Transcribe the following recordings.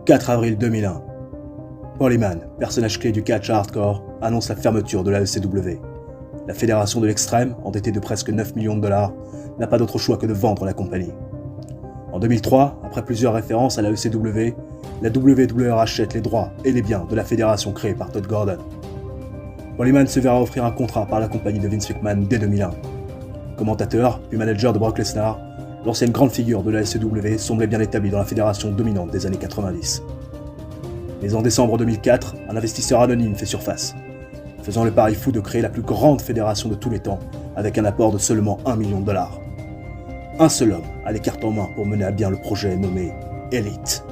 4 avril 2001. Paul Heyman, personnage clé du catch hardcore, annonce la fermeture de la ECW. La fédération de l'extrême, endettée de presque 9 millions de dollars, n'a pas d'autre choix que de vendre la compagnie. En 2003, après plusieurs références à la ECW, la WWE rachète les droits et les biens de la fédération créée par Todd Gordon. Paul Heyman se verra offrir un contrat par la compagnie de Vince McMahon dès 2001. Commentateur, puis manager de Brock Lesnar, l'ancienne grande figure de la ECW semblait bien établie dans la fédération dominante des années 90. Mais en décembre 2004, un investisseur anonyme fait surface, faisant le pari fou de créer la plus grande fédération de tous les temps avec un apport de seulement 1 million de dollars. Un seul homme a les cartes en main pour mener à bien le projet nommé Elite.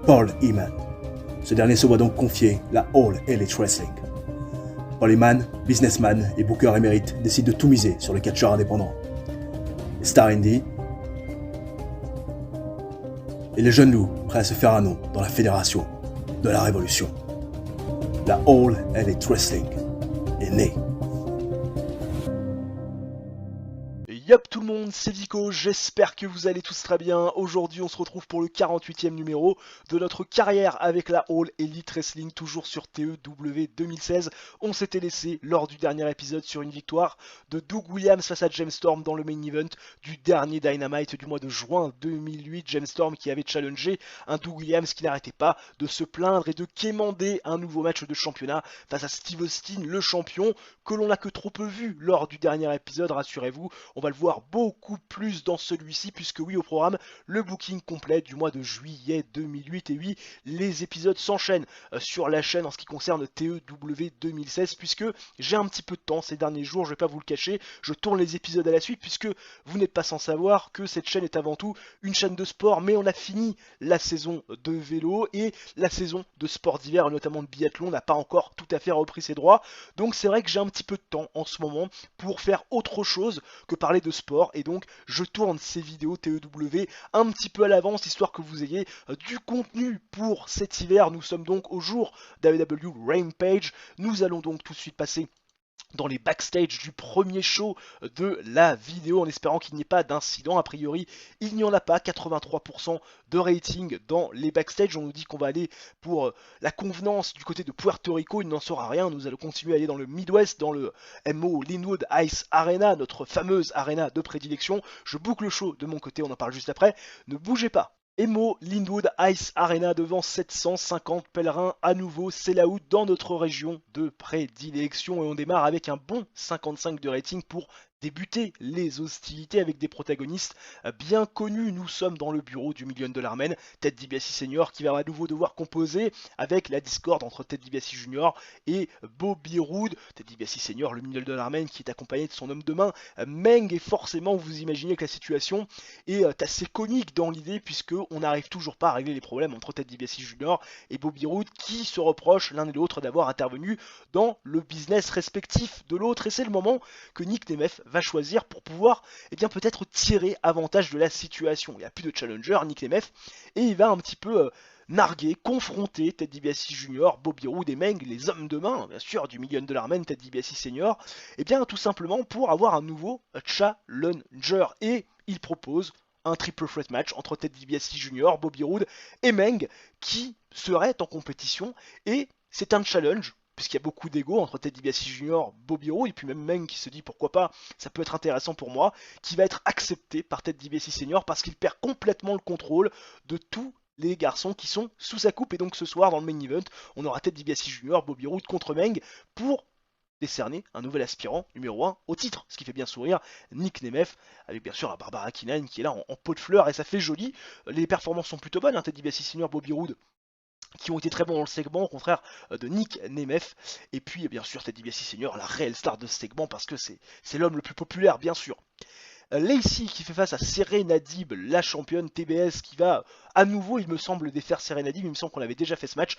Paul Heyman. Ce dernier se voit donc confier la All Elite Wrestling. Paul Heyman, businessman et booker émérite, décide de tout miser sur le catcheur indépendant. Les stars indie et les jeunes loups prêts à se faire un nom dans la fédération de la révolution. La All Elite Wrestling est née. Yop tout le monde, c'est Vico, j'espère que vous allez tous très bien. Aujourd'hui on se retrouve pour le 48e numéro de notre carrière avec la All Elite Wrestling, toujours sur TEW 2016. On s'était laissé lors du dernier épisode sur une victoire de Doug Williams face à James Storm dans le main event du dernier Dynamite du mois de juin 2008. James Storm qui avait challengé un Doug Williams qui n'arrêtait pas de se plaindre et de quémander un nouveau match de championnat face à Steve Austin, le champion, que l'on n'a que trop peu vu lors du dernier épisode, rassurez-vous. On va le voir beaucoup plus dans celui-ci, puisque oui, au programme, le booking complet du mois de juillet 2008. Et oui, les épisodes s'enchaînent sur la chaîne en ce qui concerne TEW 2016, puisque j'ai un petit peu de temps ces derniers jours, je vais pas vous le cacher, je tourne les épisodes à la suite, puisque vous n'êtes pas sans savoir que cette chaîne est avant tout une chaîne de sport, mais on a fini la saison de vélo, et la saison de sport d'hiver, notamment de biathlon, n'a pas encore tout à fait repris ses droits. Donc c'est vrai que j'ai un petit peu de temps en ce moment pour faire autre chose que parler de sport, et donc je tourne ces vidéos TEW un petit peu à l'avance, histoire que vous ayez du contenu pour cet hiver. Nous sommes donc au jour d'AEW Rampage. Nous allons donc tout de suite passer dans les backstage du premier show de la vidéo, en espérant qu'il n'y ait pas d'incident. A priori, il n'y en a pas. 83% de rating dans les backstage. On nous dit qu'on va aller pour la convenance du côté de Puerto Rico. Il n'en sera rien. Nous allons continuer à aller dans le Midwest, dans le MO Linwood Ice Arena, notre fameuse arena de prédilection. Je boucle le show de mon côté, on en parle juste après. Ne bougez pas. Emo Linwood Ice Arena devant 750 pèlerins, à nouveau sell out dans notre région de prédilection, et on démarre avec un bon 55 de rating pour débuter les hostilités avec des protagonistes bien connus. Nous sommes dans le bureau du Million Dollar Man, Ted DiBiase Senior, qui va à nouveau devoir composer avec la discorde entre Ted DiBiase Jr. et Bobby Roode. Ted DiBiase Senior, le Million Dollar Man, qui est accompagné de son homme de main Meng, et forcément vous imaginez que la situation est assez comique dans l'idée, puisque on n'arrive toujours pas à régler les problèmes entre Ted DiBiase Jr. et Bobby Roode, qui se reprochent l'un et l'autre d'avoir intervenu dans le business respectif de l'autre. Et c'est le moment que Nick Nemeth va choisir pour pouvoir peut-être tirer avantage de la situation. Il n'y a plus de challenger, Nick Nemeth, et il va un petit peu narguer, confronter Ted DiBiase Jr., Bobby Roode et Meng, les hommes de main, bien sûr, du Million Dollar Man, Ted DiBiase Senior, tout simplement pour avoir un nouveau challenger. Et il propose un triple threat match entre Ted DiBiase Jr., Bobby Roode et Meng, qui serait en compétition, et c'est un challenge, puisqu'il y a beaucoup d'ego entre Ted DiBiase Jr., Bobby Roode, et puis même Meng qui se dit pourquoi pas, ça peut être intéressant pour moi, qui va être accepté par Ted DiBiase Senior parce qu'il perd complètement le contrôle de tous les garçons qui sont sous sa coupe. Et donc ce soir dans le main event, on aura Ted DiBiase Jr., Bobby Roode contre Meng pour décerner un nouvel aspirant numéro 1 au titre, ce qui fait bien sourire Nick Nemeth, avec bien sûr la Barbara Keenan qui est là en pot de fleurs, et ça fait joli. Les performances sont plutôt bonnes, Ted DiBiase Senior, Bobby Roode, qui ont été très bons dans le segment, au contraire de Nick Nemeth. Et puis bien sûr Ted DiBiase Senior, la réelle star de ce segment, parce que c'est l'homme le plus populaire bien sûr. Lacey qui fait face à Serena Deeb, la championne TBS, qui va à nouveau, il me semble, défaire Serena Deeb. Il me semble qu'on avait déjà fait ce match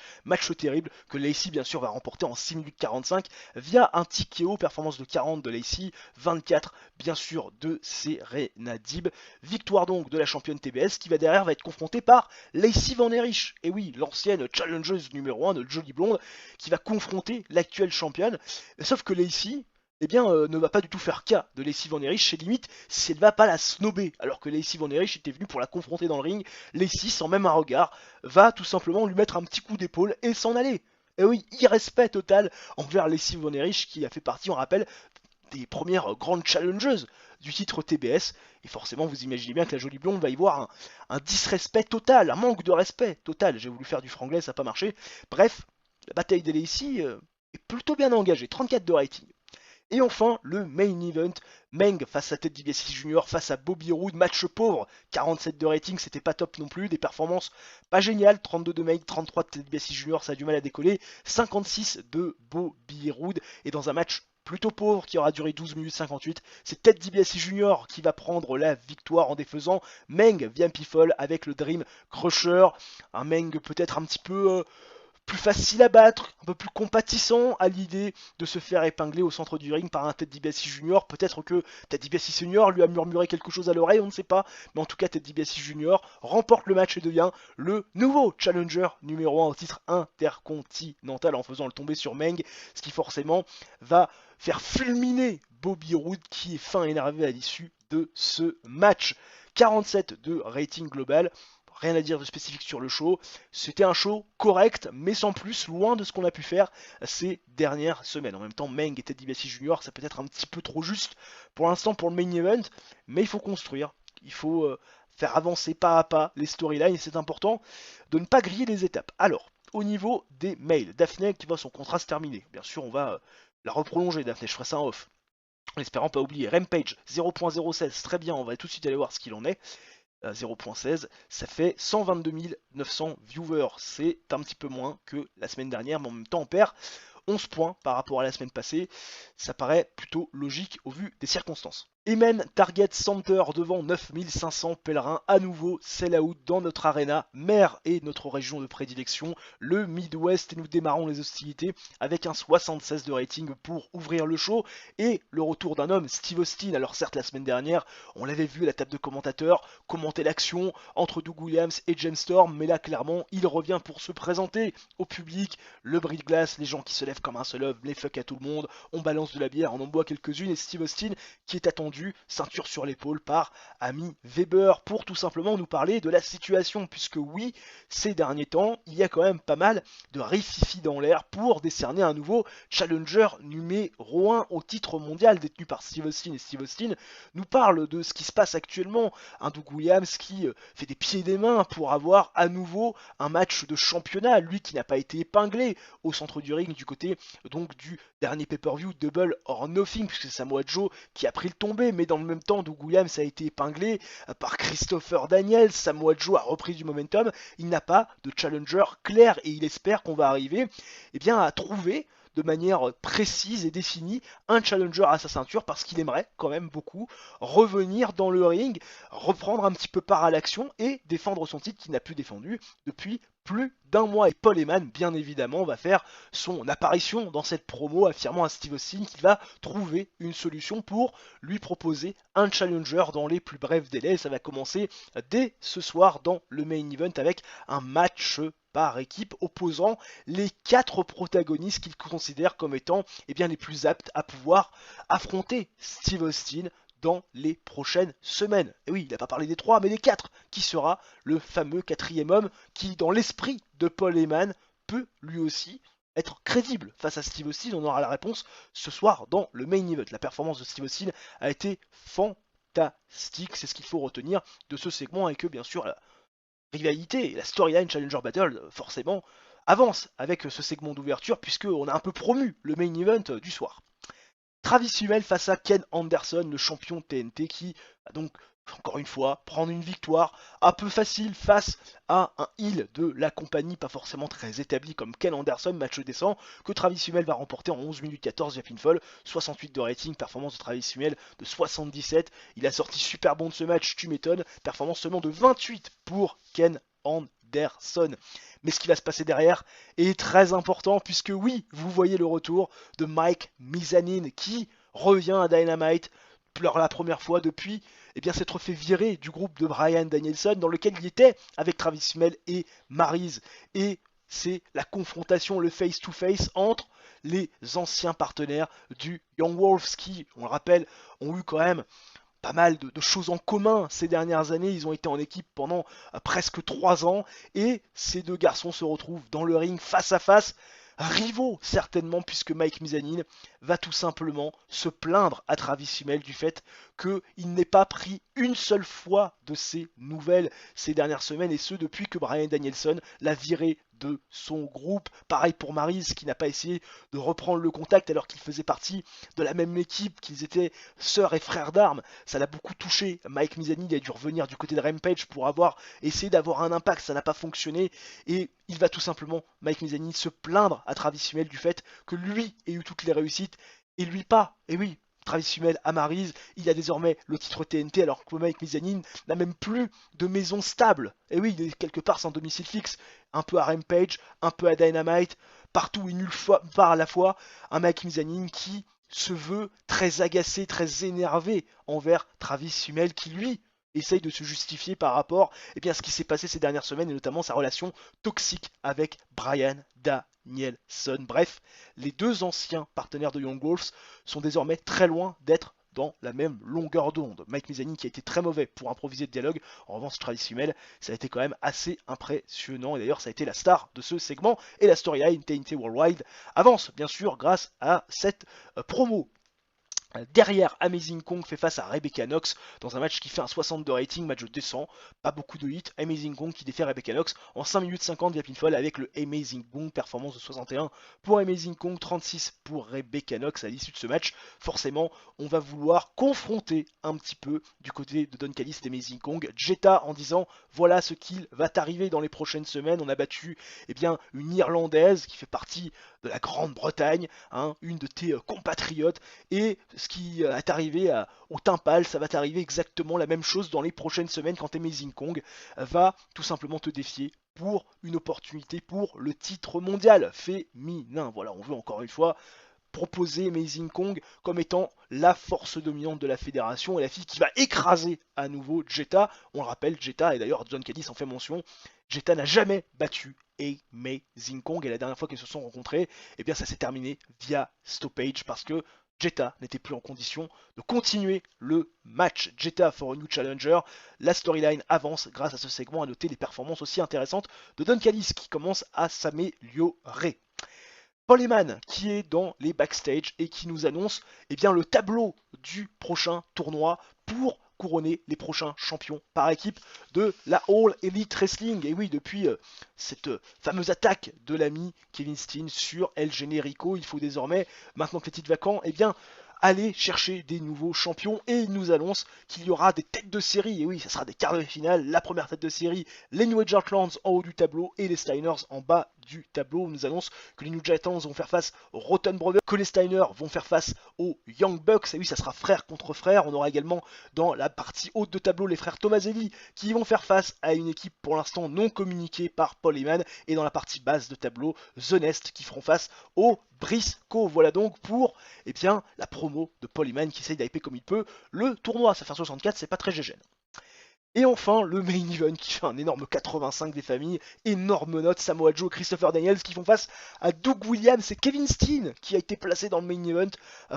terrible, que Lacey bien sûr va remporter en 6 minutes 45 via un TKO, performance de 40 de Lacey, 24 bien sûr de Serena Deeb. Victoire donc de la championne TBS, qui va derrière va être confrontée par Lacey Van Erich, et oui, l'ancienne challengeuse numéro 1 de Jolly Blonde, qui va confronter l'actuelle championne. Sauf que Lacey, ne va pas du tout faire cas de Lacey Van Erich, et limite si elle va pas la snober, alors que Lacey Van Erich était venue pour la confronter dans le ring. Lacey, sans même un regard, va tout simplement lui mettre un petit coup d'épaule et s'en aller. Et oui, irrespect total envers Lacey Von Erich, qui a fait partie, on rappelle, des premières grandes challengeuses du titre TBS. Et forcément, vous imaginez bien que la jolie blonde va y voir un disrespect total, un manque de respect total. J'ai voulu faire du franglais, ça n'a pas marché. Bref, la bataille des Lacey est plutôt bien engagée, 34 de rating. Et enfin, le main event, Meng face à Ted DiBiase Jr., face à Bobby Roode, match pauvre, 47 de rating, c'était pas top non plus, des performances pas géniales, 32 de Meng, 33 de Ted DiBiase Jr., ça a du mal à décoller, 56 de Bobby Roode, et dans un match plutôt pauvre qui aura duré 12 minutes 58, c'est Ted DiBiase Jr. qui va prendre la victoire en défaisant Meng via Pifol avec le Dream Crusher, un Meng peut-être un petit peu plus facile à battre, un peu plus compatissant à l'idée de se faire épingler au centre du ring par un Ted DiBiase Jr. Peut-être que Ted DiBiase Sr. lui a murmuré quelque chose à l'oreille, on ne sait pas, mais en tout cas Ted DiBiase Jr. remporte le match et devient le nouveau challenger numéro 1 au titre intercontinental en faisant le tomber sur Meng, ce qui forcément va faire fulminer Bobby Roode qui est fin énervé à l'issue de ce match. 47 de rating global. Rien à dire de spécifique sur le show. C'était un show correct, mais sans plus, loin de ce qu'on a pu faire ces dernières semaines. En même temps, Meng et Ted DiBiase Jr., ça peut être un petit peu trop juste pour l'instant pour le main event, mais il faut construire. Il faut faire avancer pas à pas les storylines, et c'est important de ne pas griller les étapes. Alors, au niveau des mails, Daphné qui voit son contrat se terminer. Bien sûr, on va la reprolonger, Daphné, je ferai ça en off. En espérant pas oublier Rampage 0.016, très bien, on va tout de suite aller voir ce qu'il en est. 0.16, ça fait 122 900 viewers. C'est un petit peu moins que la semaine dernière, mais en même temps, on perd 11 points par rapport à la semaine passée. Ça paraît plutôt logique au vu des circonstances. Emen Target Center devant 9500 pèlerins, à nouveau sell out dans notre arena, mer et notre région de prédilection, le Midwest, et nous démarrons les hostilités avec un 76 de rating pour ouvrir le show, et le retour d'un homme, Steve Austin. Alors certes la semaine dernière, on l'avait vu à la table de commentateurs, commenter l'action entre Doug Williams et James Storm, mais là clairement il revient pour se présenter au public, le bris de glace, les gens qui se lèvent comme un seul homme, les fuck à tout le monde, on balance de la bière, on en boit quelques-unes, et Steve Austin qui est attendu ceinture sur l'épaule par Ami Weber pour tout simplement nous parler de la situation, puisque oui, ces derniers temps, il y a quand même pas mal de rififi dans l'air pour décerner un nouveau challenger numéro 1 au titre mondial détenu par Steve Austin. Et Steve Austin nous parle de ce qui se passe actuellement, un Doug Williams qui fait des pieds et des mains pour avoir à nouveau un match de championnat, lui qui n'a pas été épinglé au centre du ring du côté donc du dernier pay-per-view Double or Nothing, puisque c'est Samoa Joe qui a pris le tombé, mais dans le même temps, Doug Williams a été épinglé par Christopher Daniels. Samoa Joe a repris du momentum. Il n'a pas de challenger clair et il espère qu'on va arriver à trouver de manière précise et définie un challenger à sa ceinture, parce qu'il aimerait quand même beaucoup revenir dans le ring, reprendre un petit peu part à l'action et défendre son titre qu'il n'a plus défendu depuis plus d'un mois. Et Paul Heyman, bien évidemment, va faire son apparition dans cette promo, affirmant à Steve Austin qu'il va trouver une solution pour lui proposer un challenger dans les plus brefs délais. Ça va commencer dès ce soir dans le main event avec un match par équipe opposant les 4 protagonistes qu'il considère comme étant les plus aptes à pouvoir affronter Steve Austin dans les prochaines semaines. Et oui, il n'a pas parlé des 3, mais des 4, qui sera le fameux 4e homme qui, dans l'esprit de Paul Heyman, peut lui aussi être crédible face à Steve Austin. On aura la réponse ce soir dans le main event. La performance de Steve Austin a été fantastique, c'est ce qu'il faut retenir de ce segment, et que bien sûr la rivalité, la storyline Challenger Battle, forcément, avance avec ce segment d'ouverture, puisqu'on a un peu promu le main event du soir. Travis Hummel face à Ken Anderson, le champion TNT, qui va donc, encore une fois, prendre une victoire un peu facile face à un heel de la compagnie pas forcément très établi comme Ken Anderson, match décent, que Travis Hummel va remporter en 11 minutes 14 via pinfall, 68 de rating, performance de Travis Hummel de 77, il a sorti super bon de ce match, tu m'étonnes, performance seulement de 28 pour Ken Anderson. Mais ce qui va se passer derrière est très important, puisque oui, vous voyez le retour de Mike Mizanin qui revient à Dynamite pour la première fois depuis s'être fait virer du groupe de Bryan Danielson dans lequel il était avec Travis Hummel et Maryse. Et c'est la confrontation, le face-to-face entre les anciens partenaires du Young Wolves qui, on le rappelle, ont eu quand même pas mal de choses en commun ces dernières années. Ils ont été en équipe pendant presque 3 ans et ces deux garçons se retrouvent dans le ring face à face. Rivaux certainement, puisque Mike Mizanin va tout simplement se plaindre à Travis Fimmel du fait qu'il n'ait pas pris une seule fois de ses nouvelles ces dernières semaines, et ce depuis que Bryan Danielson l'a viré de son groupe. Pareil pour Maryse qui n'a pas essayé de reprendre le contact alors qu'il faisait partie de la même équipe, qu'ils étaient sœurs et frères d'armes. Ça l'a beaucoup touché. Mike Mizanin a dû revenir du côté de Rampage pour essayer d'avoir un impact, ça n'a pas fonctionné, et il va tout simplement, Mike Mizanin, se plaindre à Travis Fimmel du fait que lui ait eu toutes les réussites et lui pas. Et oui, Travis Fimmel à Maryse, il a désormais le titre TNT alors que Mike Mizanin n'a même plus de maison stable. Et oui, il est quelque part sans domicile fixe, un peu à Rampage, un peu à Dynamite, partout et nulle part à la fois. Un Mike Mizanin qui se veut très agacé, très énervé envers Travis Fimmel qui lui essaye de se justifier par rapport à ce qui s'est passé ces dernières semaines et notamment sa relation toxique avec Bryan Danielson. Bref, les deux anciens partenaires de Young Wolves sont désormais très loin d'être dans la même longueur d'onde. Mike Mizanin qui a été très mauvais pour improviser le dialogue, en revanche Travis Fimmel, ça a été quand même assez impressionnant et d'ailleurs ça a été la star de ce segment et la storyline TNT Worldwide avance bien sûr grâce à cette promo. Derrière, Amazing Kong fait face à Rebecca Knox dans un match qui fait un 60 de rating, match décent, pas beaucoup de hits. Amazing Kong qui défait Rebecca Knox en 5 minutes 50 via pinfall avec le Amazing Kong, performance de 61 pour Amazing Kong, 36 pour Rebecca Knox. À l'issue de ce match, forcément, on va vouloir confronter un petit peu du côté de Don Callis et Amazing Kong Jetta en disant voilà ce qu'il va t'arriver dans les prochaines semaines. On a battu une Irlandaise qui fait partie de la Grande-Bretagne, une de tes compatriotes, et ce qui est arrivé au Timpal, ça va t'arriver exactement la même chose dans les prochaines semaines quand Amazing Kong va tout simplement te défier pour une opportunité pour le titre mondial féminin. Voilà, on veut encore une fois proposer Amazing Kong comme étant la force dominante de la fédération et la fille qui va écraser à nouveau Jetta. On le rappelle, Jetta, et d'ailleurs John Callis en fait mention, Jetta n'a jamais battu Amazing Kong et la dernière fois qu'ils se sont rencontrés, ça s'est terminé via stoppage parce que Jetta n'était plus en condition de continuer le match. Jetta for a new challenger. La storyline avance grâce à ce segment, à noter les performances aussi intéressantes de Don Callis qui commence à s'améliorer. Paul Heyman qui est dans les backstage et qui nous annonce le tableau du prochain tournoi pour couronner les prochains champions par équipe de la All Elite Wrestling. Et oui, depuis cette fameuse attaque de l'ami Kevin Steen sur El Generico, il faut désormais, maintenant que les titres vacants, aller chercher des nouveaux champions et il nous annonce qu'il y aura des têtes de série. Et oui, ça sera des quarts de finale. La première tête de série, les New Age Outlands en haut du tableau et les Steiners en bas du tableau. On nous annonce que les New Age Outlands vont faire face aux Rotten Brothers, que les Steiners vont faire face aux Young Bucks. Et oui, ça sera frère contre frère. On aura également dans la partie haute de tableau les frères Tomaselli qui vont faire face à une équipe pour l'instant non communiquée par Paul Heyman. Et dans la partie basse de tableau, The Nest qui feront face aux Briscoe. Voilà donc pour la promo de Paul Heyman qui essaye d'hyper comme il peut le tournoi. Ça fait 64, c'est pas très gégène. Et enfin, le main event qui fait un énorme 85 des familles, énorme note, Samoa Joe, Christopher Daniels qui font face à Doug Williams et Kevin Steen qui a été placé dans le main event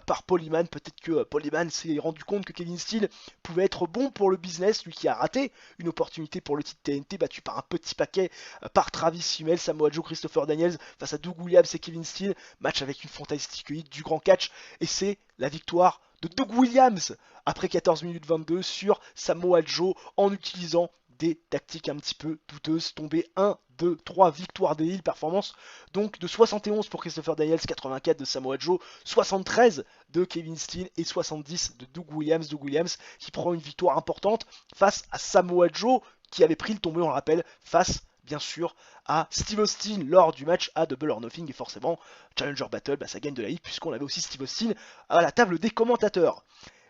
par Paul Heyman. Peut-être que Paul Heyman s'est rendu compte que Kevin Steen pouvait être bon pour le business, lui qui a raté une opportunité pour le titre TNT, battu par un petit paquet par Travis Fimmel. Samoa Joe, Christopher Daniels face à Doug Williams et Kevin Steen, match avec une fantastique hit du grand catch, et c'est la victoire de Doug Williams après 14 minutes 22 sur Samoa Joe en utilisant des tactiques un petit peu douteuses. Tombé 1, 2, 3, victoire des Hills, performance donc de 71 pour Christopher Daniels, 84 de Samoa Joe, 73 de Kevin Steen et 70 de Doug Williams. Doug Williams qui prend une victoire importante face à Samoa Joe qui avait pris le tombé, on le rappelle, face bien sûr à Steve Austin lors du match à Double or Nothing, et forcément Challenger Battle, ça gagne de la hit puisqu'on avait aussi Steve Austin à la table des commentateurs.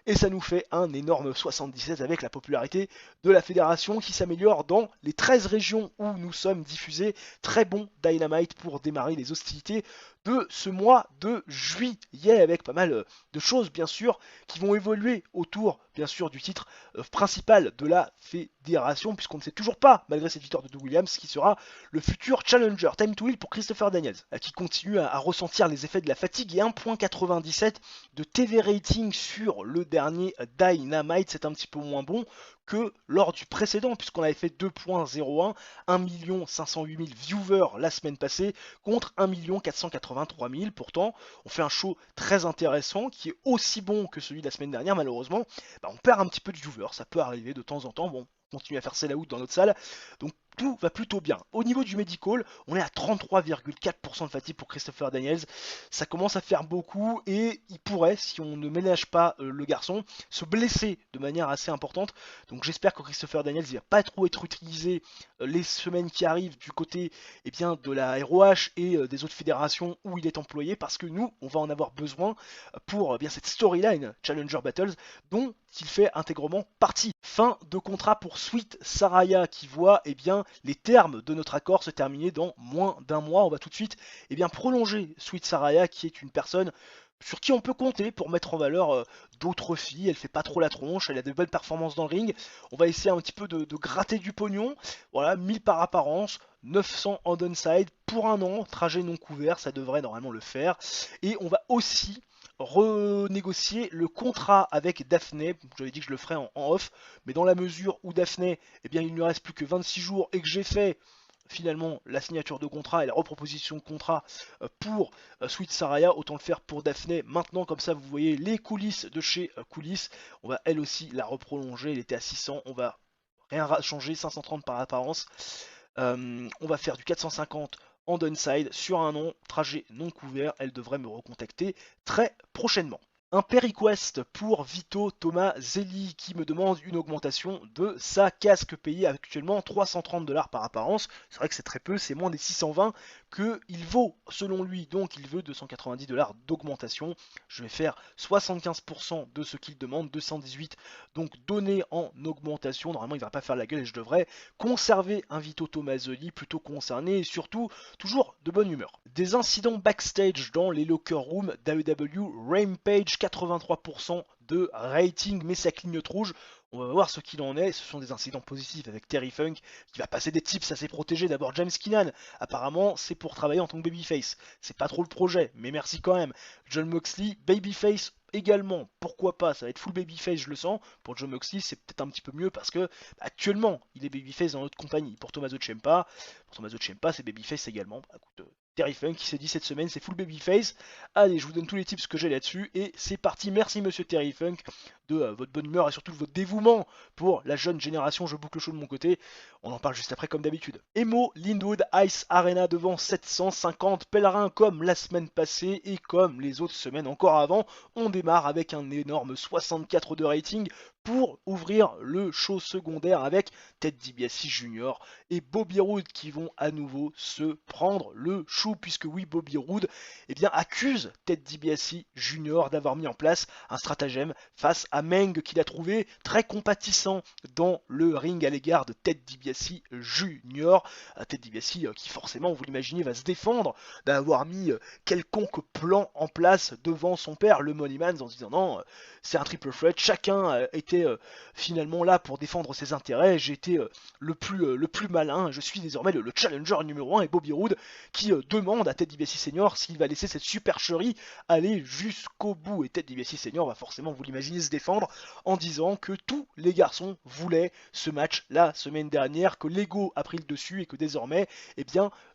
Et ça nous fait un énorme 77 avec la popularité de la fédération qui s'améliore dans les 13 régions où nous sommes diffusés. Très bon Dynamite pour démarrer les hostilités de ce mois de juillet avec pas mal de choses bien sûr qui vont évoluer autour bien sûr du titre principal de la fédération, puisqu'on ne sait toujours pas, malgré cette victoire de Doug Williams, qui sera le futur challenger. Time to Heal pour Christopher Daniels, qui continue à ressentir les effets de la fatigue, et 1.97 de TV rating sur le dernier Dynamite, c'est un petit peu moins bon que lors du précédent, puisqu'on avait fait 2.01, 1 508 000 viewers la semaine passée, contre 1 483 000. Pourtant, on fait un show très intéressant, qui est aussi bon que celui de la semaine dernière. Malheureusement, on perd un petit peu de viewers, ça peut arriver de temps en temps. Bon, on continue à faire sell out dans notre salle, donc tout va plutôt bien. Au niveau du medical, on est à 33,4% de fatigue pour Christopher Daniels. Ça commence à faire beaucoup et il pourrait, si on ne ménage pas le garçon, se blesser de manière assez importante. Donc j'espère que Christopher Daniels ne va pas trop être utilisé les semaines qui arrivent du côté de la ROH et des autres fédérations où il est employé, parce que nous, on va en avoir besoin pour cette storyline Challenger Battles dont il fait intégralement partie. Fin de contrat pour Sweet Saraya, qui voit les termes de notre accord se terminer dans moins d'un mois. On va tout de suite prolonger Sweet Saraya, qui est une personne sur qui on peut compter pour mettre en valeur d'autres filles. Elle fait pas trop la tronche, elle a de belles performances dans le ring. On va essayer un petit peu de gratter du pognon. Voilà, 1000 par apparence, 900 en downside pour un an, trajet non couvert, ça devrait normalement le faire. Et on va aussi renégocier le contrat avec Daphné. J'avais dit que je le ferais en off, mais dans la mesure où Daphné, il ne reste plus que 26 jours et que j'ai fait finalement la signature de contrat et la reproposition de contrat pour Sweet Saraya, autant le faire pour Daphné maintenant. Comme ça vous voyez les coulisses de chez Coulisses. On va elle aussi la reprolonger, elle était à 600, on va rien changer, 530 par apparence. On va faire du 450 en downside sur un an, trajet non couvert. Elle devrait me recontacter très prochainement. Un pay request pour Vito Tomazelli, qui me demande une augmentation de sa casque, payée actuellement 330$ par apparence. C'est vrai que c'est très peu, c'est moins des 620 qu'il vaut selon lui, donc il veut 290$ d'augmentation. Je vais faire 75% de ce qu'il demande, 218, donc donné en augmentation. Normalement il va pas faire la gueule et je devrais conserver un Vito Tomazelli plutôt concerné et surtout toujours de bonne humeur. Des incidents backstage dans les locker rooms d'AEW Rampage, 83% de rating, mais ça clignote rouge. On va voir ce qu'il en est. Ce sont des incidents positifs avec Terry Funk qui va passer des tips à ses protégés. D'abord James Keenan, apparemment c'est pour travailler en tant que babyface. C'est pas trop le projet, mais merci quand même. John Moxley, babyface également, pourquoi pas, ça va être full babyface, je le sens. Pour John Moxley c'est peut-être un petit peu mieux parce que actuellement il est babyface dans notre compagnie. Pour Tommaso Ciampa c'est babyface également. Écoute, Terry Funk qui s'est dit cette semaine c'est full babyface. Allez, je vous donne tous les tips que j'ai là-dessus et c'est parti. Merci monsieur Terry Funk de votre bonne humeur et surtout de votre dévouement pour la jeune génération. Je boucle le show de mon côté, on en parle juste après comme d'habitude. Emo Linwood Ice Arena devant 750 pèlerins comme la semaine passée et comme les autres semaines encore avant. On démarre avec un énorme 64 de rating pour ouvrir le show secondaire avec Ted DiBiase Jr. et Bobby Roode qui vont à nouveau se prendre le chou, puisque oui, Bobby Roode accuse Ted DiBiase Jr. d'avoir mis en place un stratagème face à Meng qu'il a trouvé très compatissant dans le ring à l'égard de Ted DiBiase Jr. Ted DiBiase qui forcément, vous l'imaginez, va se défendre d'avoir mis quelconque plan en place devant son père, le Moneyman, en se disant non, c'est un triple threat, chacun était finalement là pour défendre ses intérêts, j'ai été le plus malin, je suis désormais le challenger numéro 1, et Bobby Roode qui demande à Ted DiBiase Senior s'il va laisser cette supercherie aller jusqu'au bout, et Ted DiBiase Senior va forcément, vous l'imaginez, se défendre en disant que tous les garçons voulaient ce match la semaine dernière, que l'ego a pris le dessus et que désormais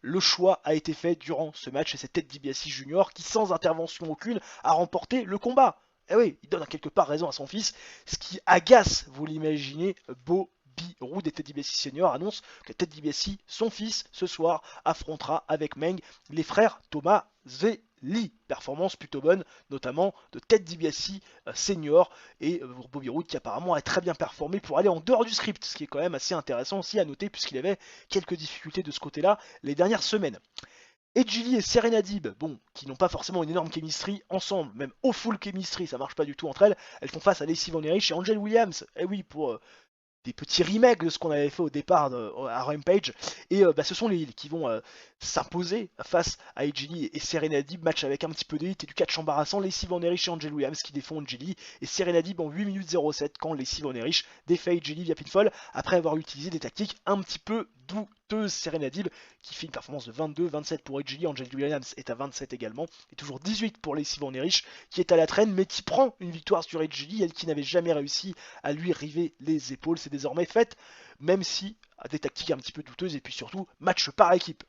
le choix a été fait durant ce match, et c'est Ted DiBiase Jr. qui, sans intervention aucune, a remporté le combat. Eh oui, il donne à quelque part raison à son fils, ce qui agace, vous l'imaginez, Bobby Roode. Et Ted DiBiase Senior annonce que Ted DiBiase, son fils, ce soir affrontera avec Meng les frères Tomazelli. Performance plutôt bonne, notamment de Ted DiBiase Senior et Bobby Roode qui apparemment a très bien performé pour aller en dehors du script, ce qui est quand même assez intéressant aussi à noter puisqu'il avait quelques difficultés de ce côté-là les dernières semaines. Edgy Lee et Serena Deeb, qui n'ont pas forcément une énorme chemistry ensemble, même au full chemistry, ça marche pas du tout entre elles. Elles font face à Lacey Van Erich et Angel Williams. Et oui, pour des petits remakes de ce qu'on avait fait au départ à Rampage. Et ce sont les Heels qui vont s'imposer face à AJ Lee et Serena Deeb. Match avec un petit peu d'élite et du catch embarrassant. Lacey Van Erich et Angel Williams qui défont AJ Lee et Serena Deeb en 8 minutes 07 quand Lacey Van Erich défait AJ Lee via pinfall après avoir utilisé des tactiques un petit peu douteuses. Serena Deeb qui fait une performance de 22-27 pour AJ Lee. Angel Williams est à 27 également. Et toujours 18 pour Lacey Van Erich qui est à la traîne mais qui prend une victoire sur AJ Lee, elle qui n'avait jamais réussi à lui river les épaules. C'est désormais fait, même si à des tactiques un petit peu douteuses et puis surtout match par équipe.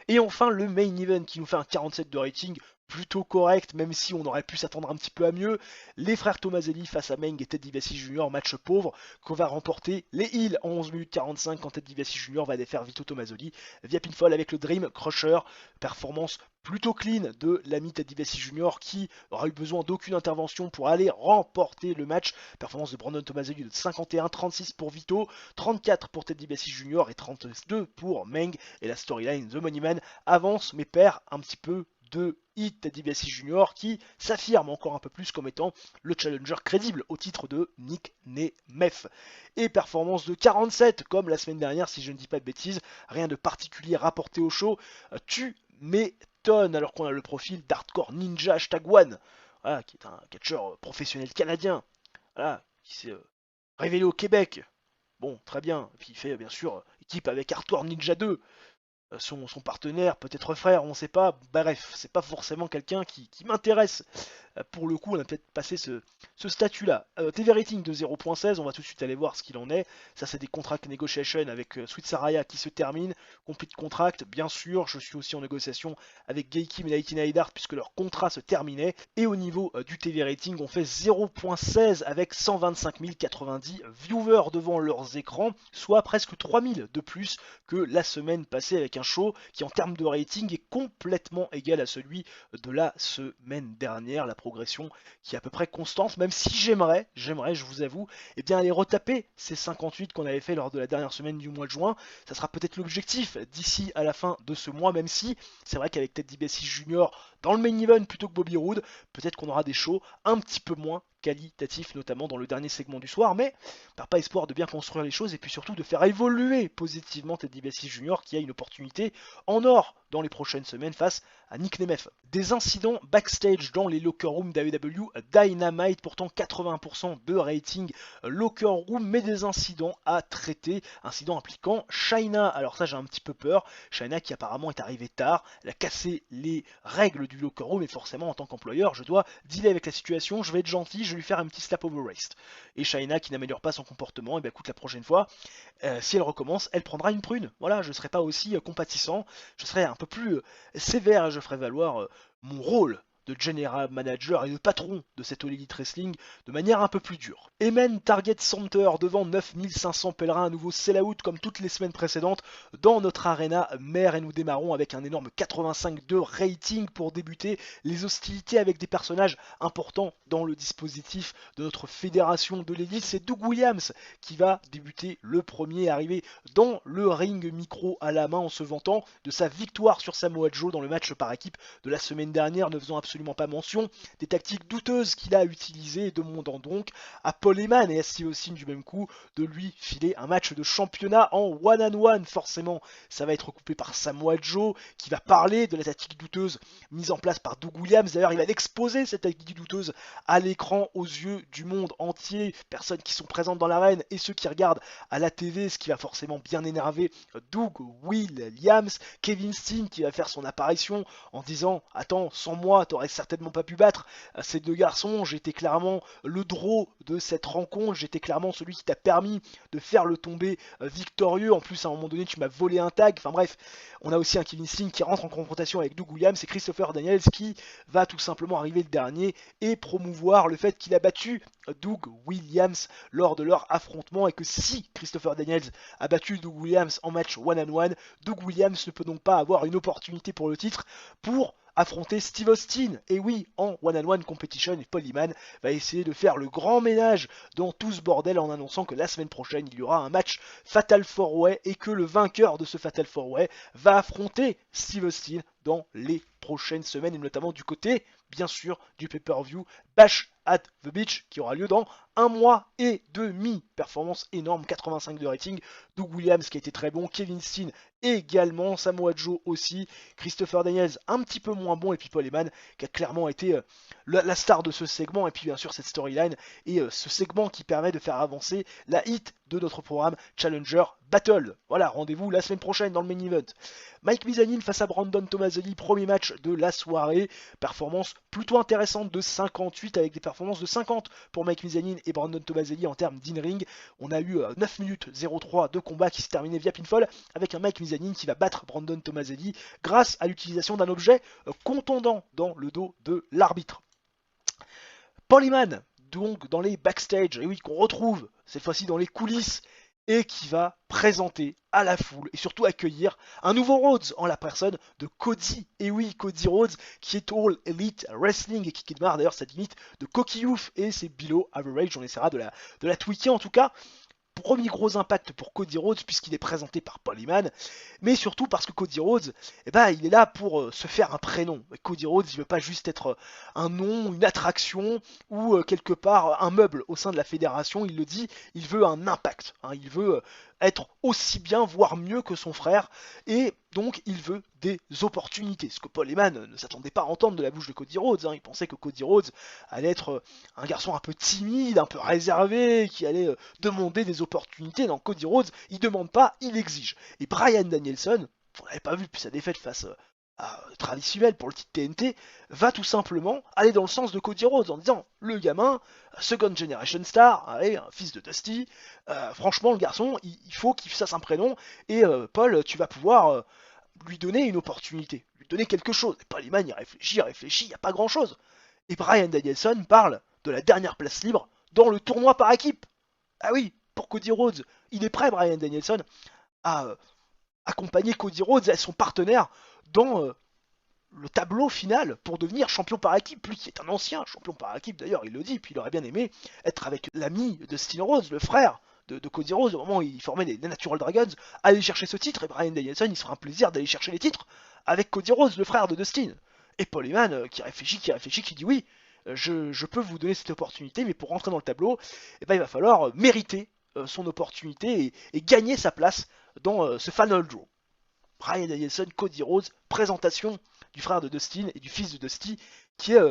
Et enfin le main event qui nous fait un 47 de rating plutôt correct, même si on aurait pu s'attendre un petit peu à mieux. Les frères Tomaselli face à Meng et Ted DiBiase Jr. Match pauvre qu'on va remporter les Heels en 11 minutes 45 quand Ted DiBiase Jr. va défaire Vito Tomaselli via pinfall avec le Dream Crusher. Performance plutôt clean de l'ami Ted DiBiase Jr. qui aura eu besoin d'aucune intervention pour aller remporter le match. Performance de Brandon Tomaselli de 51-36 pour Vito, 34 pour Ted DiBiase Jr. et 32 pour Meng. Et la storyline The Money Man avance mais perd un petit peu de hit. Ted DiBiase Jr. qui s'affirme encore un peu plus comme étant le challenger crédible au titre de Nick Nemeth. Et performance de 47 comme la semaine dernière si je ne dis pas de bêtises, rien de particulier rapporté au show. Tu m'étonnes alors qu'on a le profil d'Hardcore Ninja #1, voilà, qui est un catcheur professionnel canadien, voilà, qui s'est révélé au Québec. Bon, très bien. Et puis il fait bien sûr équipe avec Hardcore Ninja 2. Son partenaire, peut-être frère, on ne sait pas. Bref, c'est pas forcément quelqu'un qui m'intéresse. Pour le coup, on a peut-être passé ce statut-là. TV rating de 0.16, on va tout de suite aller voir ce qu'il en est. Ça, c'est des contract negotiation avec Sweet Saraya qui se terminent. Complete contract, bien sûr. Je suis aussi en négociation avec Gay Kim et Nighty Neidhart puisque leur contrat se terminait. Et au niveau du TV rating, on fait 0.16 avec 125 090 viewers devant leurs écrans, soit presque 3000 de plus que la semaine passée avec un show qui en termes de rating est complètement égal à celui de la semaine dernière. La progression qui est à peu près constante, même si j'aimerais, je vous avoue, eh bien aller retaper ces 58 qu'on avait fait lors de la dernière semaine du mois de juin. Ça sera peut-être l'objectif d'ici à la fin de ce mois, même si c'est vrai qu'avec Ted DiBiase Jr. dans le main event plutôt que Bobby Roode, peut-être qu'on aura des shows un petit peu moins qualitatifs, notamment dans le dernier segment du soir, mais on perd pas espoir de bien construire les choses et puis surtout de faire évoluer positivement Ted DiBiase Jr. qui a une opportunité en or dans les prochaines semaines face à Nick Nemeth. Des incidents backstage dans les locker rooms d'AEW Dynamite, pourtant 80% de rating locker room, mais des incidents à traiter, incidents impliquant Chyna. Alors ça j'ai un petit peu peur, Chyna qui apparemment est arrivée tard, elle a cassé les règles du locker room et forcément en tant qu'employeur je dois dealer avec la situation, je vais être gentil, je vais lui faire un petit slap over wrist. Et Chyna qui n'améliore pas son comportement, et bien écoute, la prochaine fois, si elle recommence, elle prendra une prune. Voilà, je ne serai pas aussi compatissant, je serai un peu plus sévère et je ferai valoir mon rôle de general manager et de patron de cette All Elite Wrestling de manière un peu plus dure. Emen Target Center devant 9500 pèlerins, à nouveau sell out comme toutes les semaines précédentes dans notre arena mère et nous démarrons avec un énorme 85 de rating pour débuter les hostilités avec des personnages importants dans le dispositif de notre fédération de l'élite. C'est Doug Williams qui va débuter le premier, arrivé dans le ring, micro à la main en se vantant de sa victoire sur Samoa Joe dans le match par équipe de la semaine dernière, ne faisant absolument pas mention des tactiques douteuses qu'il a utilisées, demandant donc à Paul Heyman et à Steve Austin du même coup de lui filer un match de championnat en one-on-one. Forcément, ça va être coupé par Samoa Joe qui va parler de la tactique douteuse mise en place par Doug Williams. D'ailleurs, il va exposer cette tactique douteuse à l'écran aux yeux du monde entier, personnes qui sont présentes dans l'arène et ceux qui regardent à la TV, ce qui va forcément bien énerver Doug Williams. Kevin Steen qui va faire son apparition en disant « Attends, sans moi, t'aurais certainement pas pu battre ces deux garçons, j'étais clairement le draw de cette rencontre, j'étais clairement celui qui t'a permis de faire le tombé victorieux, en plus à un moment donné tu m'as volé un tag », enfin bref, on a aussi un Kevin Steen qui rentre en confrontation avec Doug Williams et Christopher Daniels qui va tout simplement arriver le dernier et promouvoir le fait qu'il a battu Doug Williams lors de leur affrontement et que si Christopher Daniels a battu Doug Williams en match one-on-one, Doug Williams ne peut donc pas avoir une opportunité pour le titre pour affronter Steve Austin. Et oui, en one-on-one competition, et Paul Heyman va essayer de faire le grand ménage dans tout ce bordel en annonçant que la semaine prochaine, il y aura un match Fatal 4-Way et que le vainqueur de ce Fatal 4-Way va affronter Steve Austin dans les prochaines semaines et notamment du côté, bien sûr, du pay-per-view Bash at the Beach qui aura lieu dans 1 mois et demi. Performance énorme, 85 de rating. Doug Williams qui a été très bon, Kevin Steen également, Samoa Joe aussi, Christopher Daniels un petit peu moins bon, et puis Paul Heyman qui a clairement été la star de ce segment, et puis bien sûr cette storyline et ce segment qui permet de faire avancer la hit de notre programme Challenger Battle. Voilà, rendez-vous la semaine prochaine dans le main event. Mike Mizanin face à Brandon Tomaselli, premier match de la soirée, performance plutôt intéressante de 58 avec des performances de 50 pour Mike Mizanin et Brandon Tomaselli en termes d'in-ring. On a eu 9 minutes 03 de combat qui s'est terminé via pinfall avec un Mike Mizanin qui va battre Brandon Tomaselli grâce à l'utilisation d'un objet contondant dans le dos de l'arbitre. Paul Heyman, donc dans les backstage, et oui, qu'on retrouve cette fois-ci dans les coulisses, et qui va présenter à la foule et surtout accueillir un nouveau Rhodes en la personne de Cody. Et oui, Cody Rhodes qui est All Elite Wrestling et qui démarre d'ailleurs cette limite de Cocky Youth et c'est below average. On essaiera de la tweaker en tout cas. Premier gros impact pour Cody Rhodes puisqu'il est présenté par Paul Heyman, mais surtout parce que Cody Rhodes, il est là pour se faire un prénom. Cody Rhodes, il veut pas juste être un nom, une attraction ou quelque part un meuble au sein de la fédération. Il le dit, il veut un impact. Il veut être aussi bien, voire mieux que son frère, et donc il veut des opportunités. Ce que Paul Heyman ne s'attendait pas à entendre de la bouche de Cody Rhodes. Il pensait que Cody Rhodes allait être un garçon un peu timide, un peu réservé, qui allait demander des opportunités. Dans Cody Rhodes, il demande pas, il exige. Et Bryan Danielson, on l'avait pas vu depuis sa défaite face à Travis Hummel pour le titre TNT, va tout simplement aller dans le sens de Cody Rhodes en disant le gamin, Second Generation Star, un fils de Dusty, franchement le garçon, il faut qu'il fasse un prénom et Paul, tu vas pouvoir lui donner une opportunité, lui donner quelque chose. Et Paul Heyman, il réfléchit, il n'y a pas grand chose. Et Bryan Danielson parle de la dernière place libre dans le tournoi par équipe. Ah oui, pour Cody Rhodes, il est prêt, Bryan Danielson, à accompagner Cody Rhodes et son partenaire dans le tableau final pour devenir champion par équipe. Lui qui est un ancien champion par équipe d'ailleurs, il le dit, puis il aurait bien aimé être avec l'ami de Dustin Rhodes, le frère de Cody Rhodes, au moment où il formait les Natural Dragons, aller chercher ce titre, et Bryan Danielson, il sera un plaisir d'aller chercher les titres avec Cody Rhodes, le frère de Dustin. Et Paul Heyman, qui réfléchit, qui dit oui, je peux vous donner cette opportunité, mais pour rentrer dans le tableau, il va falloir mériter son opportunité et gagner sa place dans ce Final Draw. Bryan Danielson, Cody Rhodes, présentation du frère de Dustin et du fils de Dusty, qui est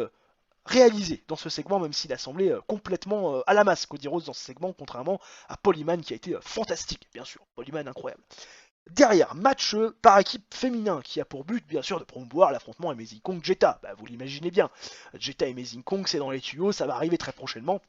réalisé dans ce segment, même s'il a semblé complètement à la masse, Cody Rhodes dans ce segment, contrairement à Paul Heyman qui a été fantastique, bien sûr, Paul Heyman incroyable. Derrière, match par équipe féminin qui a pour but bien sûr de promouvoir l'affrontement Amazing Kong Jetta. Vous l'imaginez bien, Jetta et Amazing Kong c'est dans les tuyaux, ça va arriver très prochainement.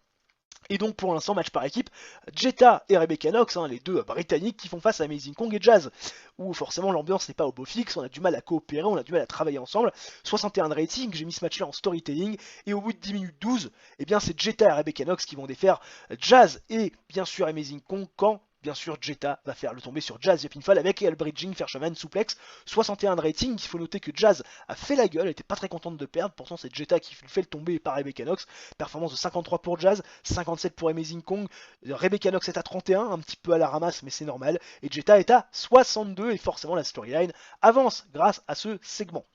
Et donc pour l'instant, match par équipe, Jetta et Rebecca Knox, les deux britanniques qui font face à Amazing Kong et Jazz, où forcément l'ambiance n'est pas au beau fixe, on a du mal à coopérer, on a du mal à travailler ensemble. 61 de rating, j'ai mis ce match là en storytelling, et au bout de 10 minutes 12, c'est Jetta et Rebecca Knox qui vont défaire Jazz et bien sûr Amazing Kong quand bien sûr Jetta va faire le tomber sur Jazz via pinfall avec el bridging, Fisherman, suplex. 61 de rating, il faut noter que Jazz a fait la gueule, elle était pas très contente de perdre, pourtant c'est Jetta qui fait le tomber par Rebecca Knox. Performance de 53 pour Jazz, 57 pour Amazing Kong, Rebecca Knox est à 31, un petit peu à la ramasse mais c'est normal, et Jetta est à 62 et forcément la storyline avance grâce à ce segment.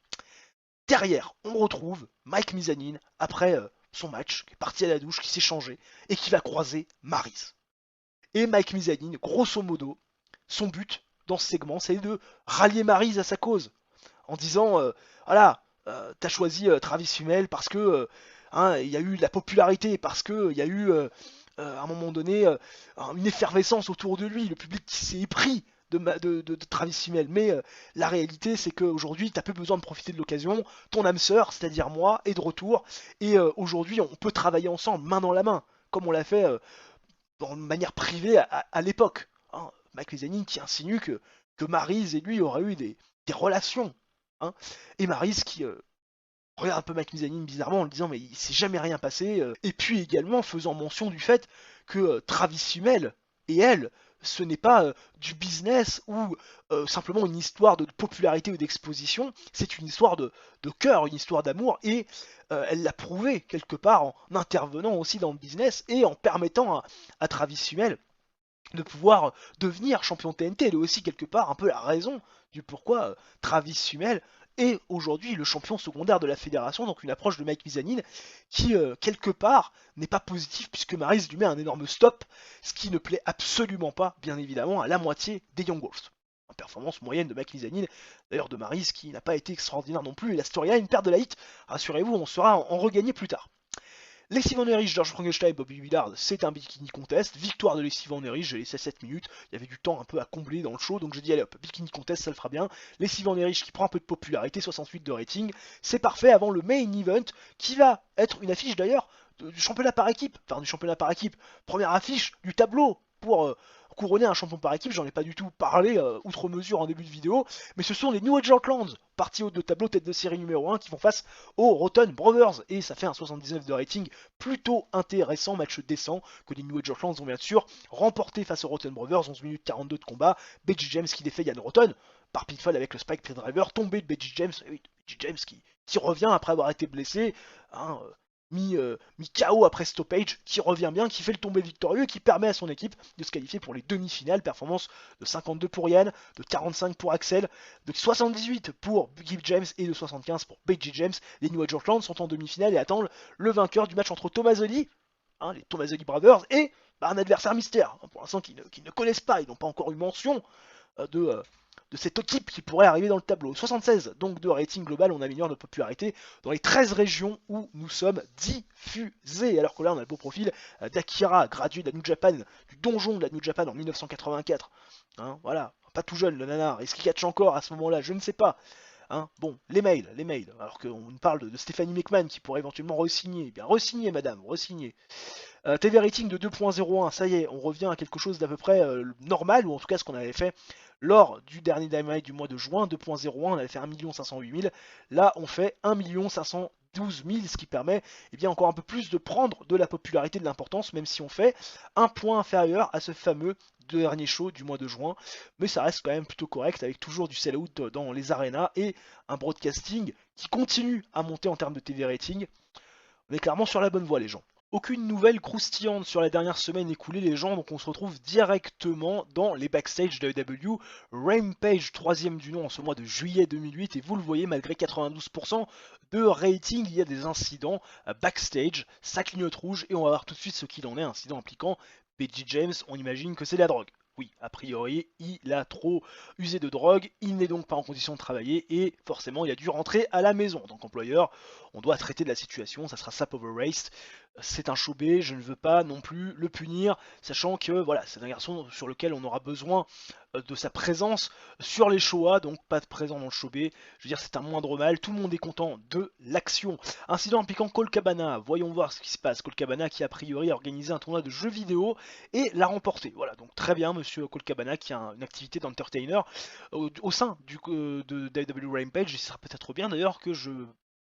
Derrière, on retrouve Mike Mizanin après son match, qui est parti à la douche, qui s'est changé et qui va croiser Maryse. Et Mike Mizanin, grosso modo, son but dans ce segment, c'est de rallier Maryse à sa cause. En disant, t'as choisi Travis Hummel parce que il y a eu de la popularité, parce qu'il y a eu, à un moment donné, une effervescence autour de lui, le public qui s'est épris de Travis Hummel. Mais la réalité, c'est qu'aujourd'hui, t'as peu besoin de profiter de l'occasion. Ton âme sœur, c'est-à-dire moi, est de retour. Et aujourd'hui, on peut travailler ensemble, main dans la main, comme on l'a fait de manière privée à l'époque. Mike Mizanin qui insinue que Maryse et lui auraient eu des relations. Et Maryse qui regarde un peu Mike Mizanin bizarrement en lui disant mais il s'est jamais rien passé. Et puis également faisant mention du fait que Travis Hummel et elle, ce n'est pas du business ou simplement une histoire de popularité ou d'exposition, c'est une histoire de cœur, une histoire d'amour, et elle l'a prouvé quelque part en intervenant aussi dans le business et en permettant à Travis Hummel de pouvoir devenir champion TNT. Elle est aussi quelque part un peu la raison du pourquoi Travis Hummel est aujourd'hui le champion secondaire de la fédération, donc une approche de Mike Mizanin qui, quelque part, n'est pas positive puisque Maryse lui met un énorme stop, ce qui ne plaît absolument pas, bien évidemment, à la moitié des Young Wolves. Une performance moyenne de Mike Mizanin, d'ailleurs de Maryse qui n'a pas été extraordinaire non plus, et la storyline perd de la hit, rassurez-vous, on saura en regagner plus tard. Lexi Van Erich, George Frankenstein, Bobby Willard, c'est un bikini contest. Victoire de Lexi Van Erich, j'ai laissé 7 minutes. Il y avait du temps un peu à combler dans le show, donc j'ai dit allez hop, bikini contest, ça le fera bien. Lexi Van Erich qui prend un peu de popularité, 68 de rating. C'est parfait avant le main event qui va être une affiche d'ailleurs du championnat par équipe. Enfin, du championnat par équipe. Première affiche du tableau pour couronner un champion par équipe. J'en ai pas du tout parlé outre mesure en début de vidéo. Mais ce sont les New Age Outlands, partie haute de tableau, tête de série numéro 1, qui font face aux Rotten Brothers. Et ça fait un 79 de rating plutôt intéressant, match décent que les New Age Outlands ont bien sûr remporté face aux Rotten Brothers, 11 minutes 42 de combat. Beji James qui défait Yann Rotten par pinfall avec le Spike Pile Driver, tombé de Beji James, oui, Beji James qui revient après avoir été blessé, hein, mis KO après stoppage, qui revient bien, qui fait le tombé victorieux, qui permet à son équipe de se qualifier pour les demi-finales. Performance de 52 pour Yann, de 45 pour Axel, de 78 pour Biggie James et de 75 pour Beji James. Les New Age Outlands sont en demi-finale et attendent le vainqueur du match entre Tommasolli, hein, les Tommasolli Brothers, et un adversaire mystère, hein, pour l'instant qui ne connaissent pas, ils n'ont pas encore eu mention de cette équipe qui pourrait arriver dans le tableau. 76 donc de rating global, on améliore notre popularité dans les 13 régions où nous sommes diffusés. Alors que là on a le beau profil d'Akira, gradué de la New Japan, du donjon de la New Japan en 1984. Hein, voilà, pas tout jeune le nanar. Est-ce qu'il catch encore à ce moment-là? Je ne sais pas. Hein, bon, les mails, alors qu'on parle de Stephanie McMahon qui pourrait éventuellement re-signer. Eh bien, re-signer madame, re-signer. TV rating de 2.01, ça y est, on revient à quelque chose d'à peu près normal, ou en tout cas ce qu'on avait fait lors du dernier Dynamite du mois de juin, 2.01, on avait fait 1 508 000, là on fait 1 512 000, ce qui permet encore un peu plus de prendre de la popularité, de l'importance, même si on fait un point inférieur à ce fameux dernier show du mois de juin, mais ça reste quand même plutôt correct, avec toujours du sell-out dans les arénas, et un broadcasting qui continue à monter en termes de TV rating. On est clairement sur la bonne voie les gens. Aucune nouvelle croustillante sur la dernière semaine écoulée les gens, donc on se retrouve directement dans les backstage de AEW. Rampage, troisième du nom en ce mois de juillet 2008, et vous le voyez, malgré 92% de rating, il y a des incidents backstage, ça clignote rouge, et on va voir tout de suite ce qu'il en est, incident impliquant Beji James, on imagine que c'est la drogue. Oui, a priori, il a trop usé de drogue, il n'est donc pas en condition de travailler et forcément il a dû rentrer à la maison. Donc employeur, on doit traiter de la situation, ça sera Sap Over Race. C'est un chobé, je ne veux pas non plus le punir, sachant que voilà, c'est un garçon sur lequel on aura besoin de sa présence sur les Showa, donc pas de présent dans le chobé. Je veux dire, c'est un moindre mal, tout le monde est content de l'action. Incident impliquant Colt Cabana, voyons voir ce qui se passe. Colt Cabana qui a priori a organisé un tournoi de jeux vidéo et l'a remporté. Voilà, donc très bien, monsieur Colt Cabana qui a une activité d'entertainer au sein de AEW Rampage. Il sera peut-être bien d'ailleurs que je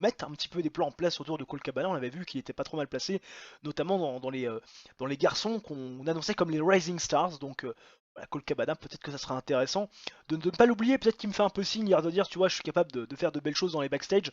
mettre un petit peu des plans en place autour de Colt Cabana. On avait vu qu'il était pas trop mal placé, notamment dans les garçons qu'on annonçait comme les Rising Stars. Donc voilà, Colt Cabana, peut-être que ça sera intéressant de ne pas l'oublier. Peut-être qu'il me fait un peu signe hier de dire, tu vois, je suis capable de faire de belles choses dans les backstage,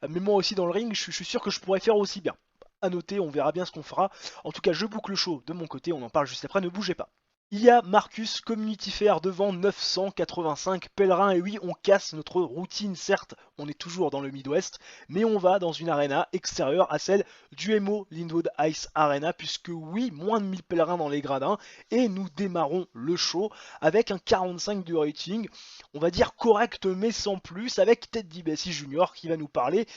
mais moi aussi dans le ring, je suis sûr que je pourrais faire aussi bien. À noter, on verra bien ce qu'on fera. En tout cas, je boucle le show de mon côté, on en parle juste après, ne bougez pas. Il y a Marcus Community Fair devant 985 pèlerins, et oui, on casse notre routine, certes, on est toujours dans le Midwest, mais on va dans une arena extérieure à celle du MO Lindwood Ice Arena, puisque oui, moins de 1000 pèlerins dans les gradins, et nous démarrons le show avec un 45 de rating, on va dire correct mais sans plus, avec Ted DiBiase Jr. qui va nous parler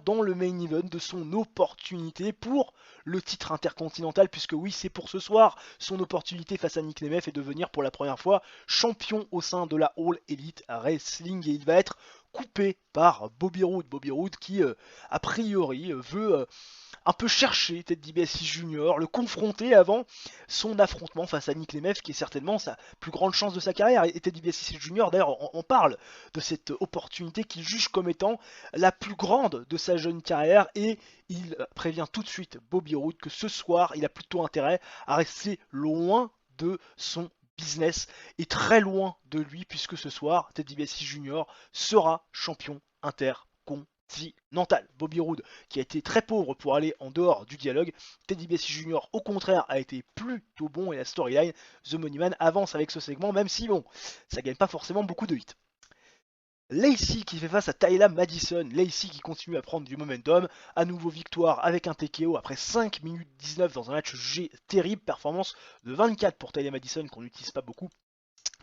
dans le main event de son opportunité pour le titre intercontinental, puisque oui, c'est pour ce soir son opportunité face à Nick Nemeth est de devenir pour la première fois champion au sein de la All Elite Wrestling, et il va être coupé par Bobby Roode. Bobby Roode qui a priori veut un peu chercher Ted DiBiase Jr., le confronter avant son affrontement face à Nick Nemeth, qui est certainement sa plus grande chance de sa carrière. Et Ted DiBiase Jr. d'ailleurs on parle de cette opportunité qu'il juge comme étant la plus grande de sa jeune carrière, et il prévient tout de suite Bobby Roode que ce soir il a plutôt intérêt à rester loin de son business et très loin de lui, puisque ce soir Ted DiBiase Jr. sera champion intercontinental. Bobby Roode qui a été très pauvre pour aller en dehors du dialogue, Ted DiBiase Jr. au contraire a été plutôt bon, et la storyline The Money Man avance avec ce segment, même si bon, ça gagne pas forcément beaucoup de hits. Lacey qui fait face à Tyler Madison. Lacey qui continue à prendre du momentum. À nouveau victoire avec un TKO après 5 minutes 19 dans un match terrible. Performance de 24 pour Tyler Madison qu'on n'utilise pas beaucoup.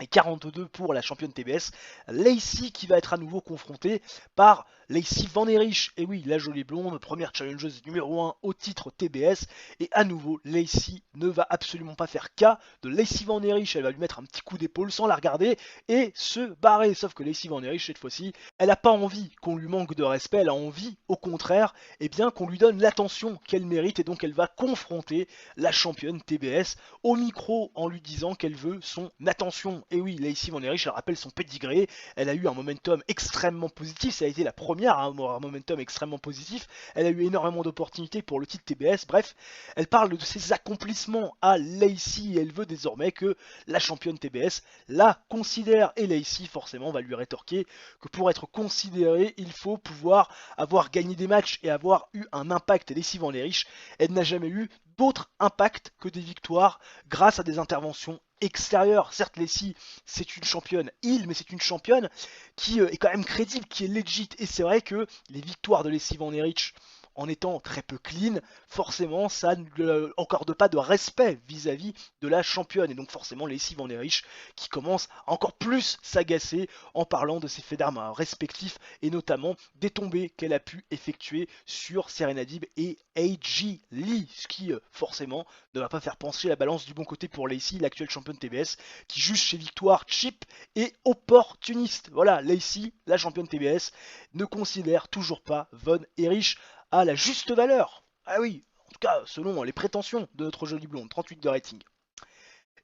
Et 42 pour la championne TBS, Lacey qui va être à nouveau confrontée par Lacey Van Erich. Et oui, la jolie blonde, première challengeuse numéro 1 au titre TBS. Et à nouveau, Lacey ne va absolument pas faire cas de Lacey Van Erich. Elle va lui mettre un petit coup d'épaule sans la regarder et se barrer. Sauf que Lacey Van Erich, cette fois-ci, elle n'a pas envie qu'on lui manque de respect. Elle a envie, au contraire, bien qu'on lui donne l'attention qu'elle mérite. Et donc, elle va confronter la championne TBS au micro en lui disant qu'elle veut son attention. Et oui, Lacey Van Erich, elle rappelle son pédigré, elle a eu un momentum extrêmement positif, ça a été la première à avoir un momentum extrêmement positif, elle a eu énormément d'opportunités pour le titre TBS, bref, elle parle de ses accomplissements à Lacey et elle veut désormais que la championne TBS la considère. Et Lacey forcément va lui rétorquer que pour être considérée, il faut pouvoir avoir gagné des matchs et avoir eu un impact. Lacey Van Erich, elle n'a jamais eu d'autre impact que des victoires grâce à des interventions extérieures. Certes, Lacey, c'est une championne heel, mais c'est une championne qui est quand même crédible, qui est legit. Et c'est vrai que les victoires de Lacey Van Erich, en étant très peu clean, forcément ça ne accorde pas de respect vis-à-vis de la championne. Et donc forcément Lacey Van Erich qui commence à encore plus s'agacer en parlant de ses faits d'armes respectifs et notamment des tombées qu'elle a pu effectuer sur Serena Deeb et AJ Lee, ce qui forcément ne va pas faire pencher la balance du bon côté pour Lacey, l'actuelle championne TBS, qui juge ses victoires cheap et opportunistes. Voilà, Lacey, la championne TBS, ne considère toujours pas Von Erich à la juste valeur. Ah oui, en tout cas, selon les prétentions de notre jolie blonde, 38 de rating.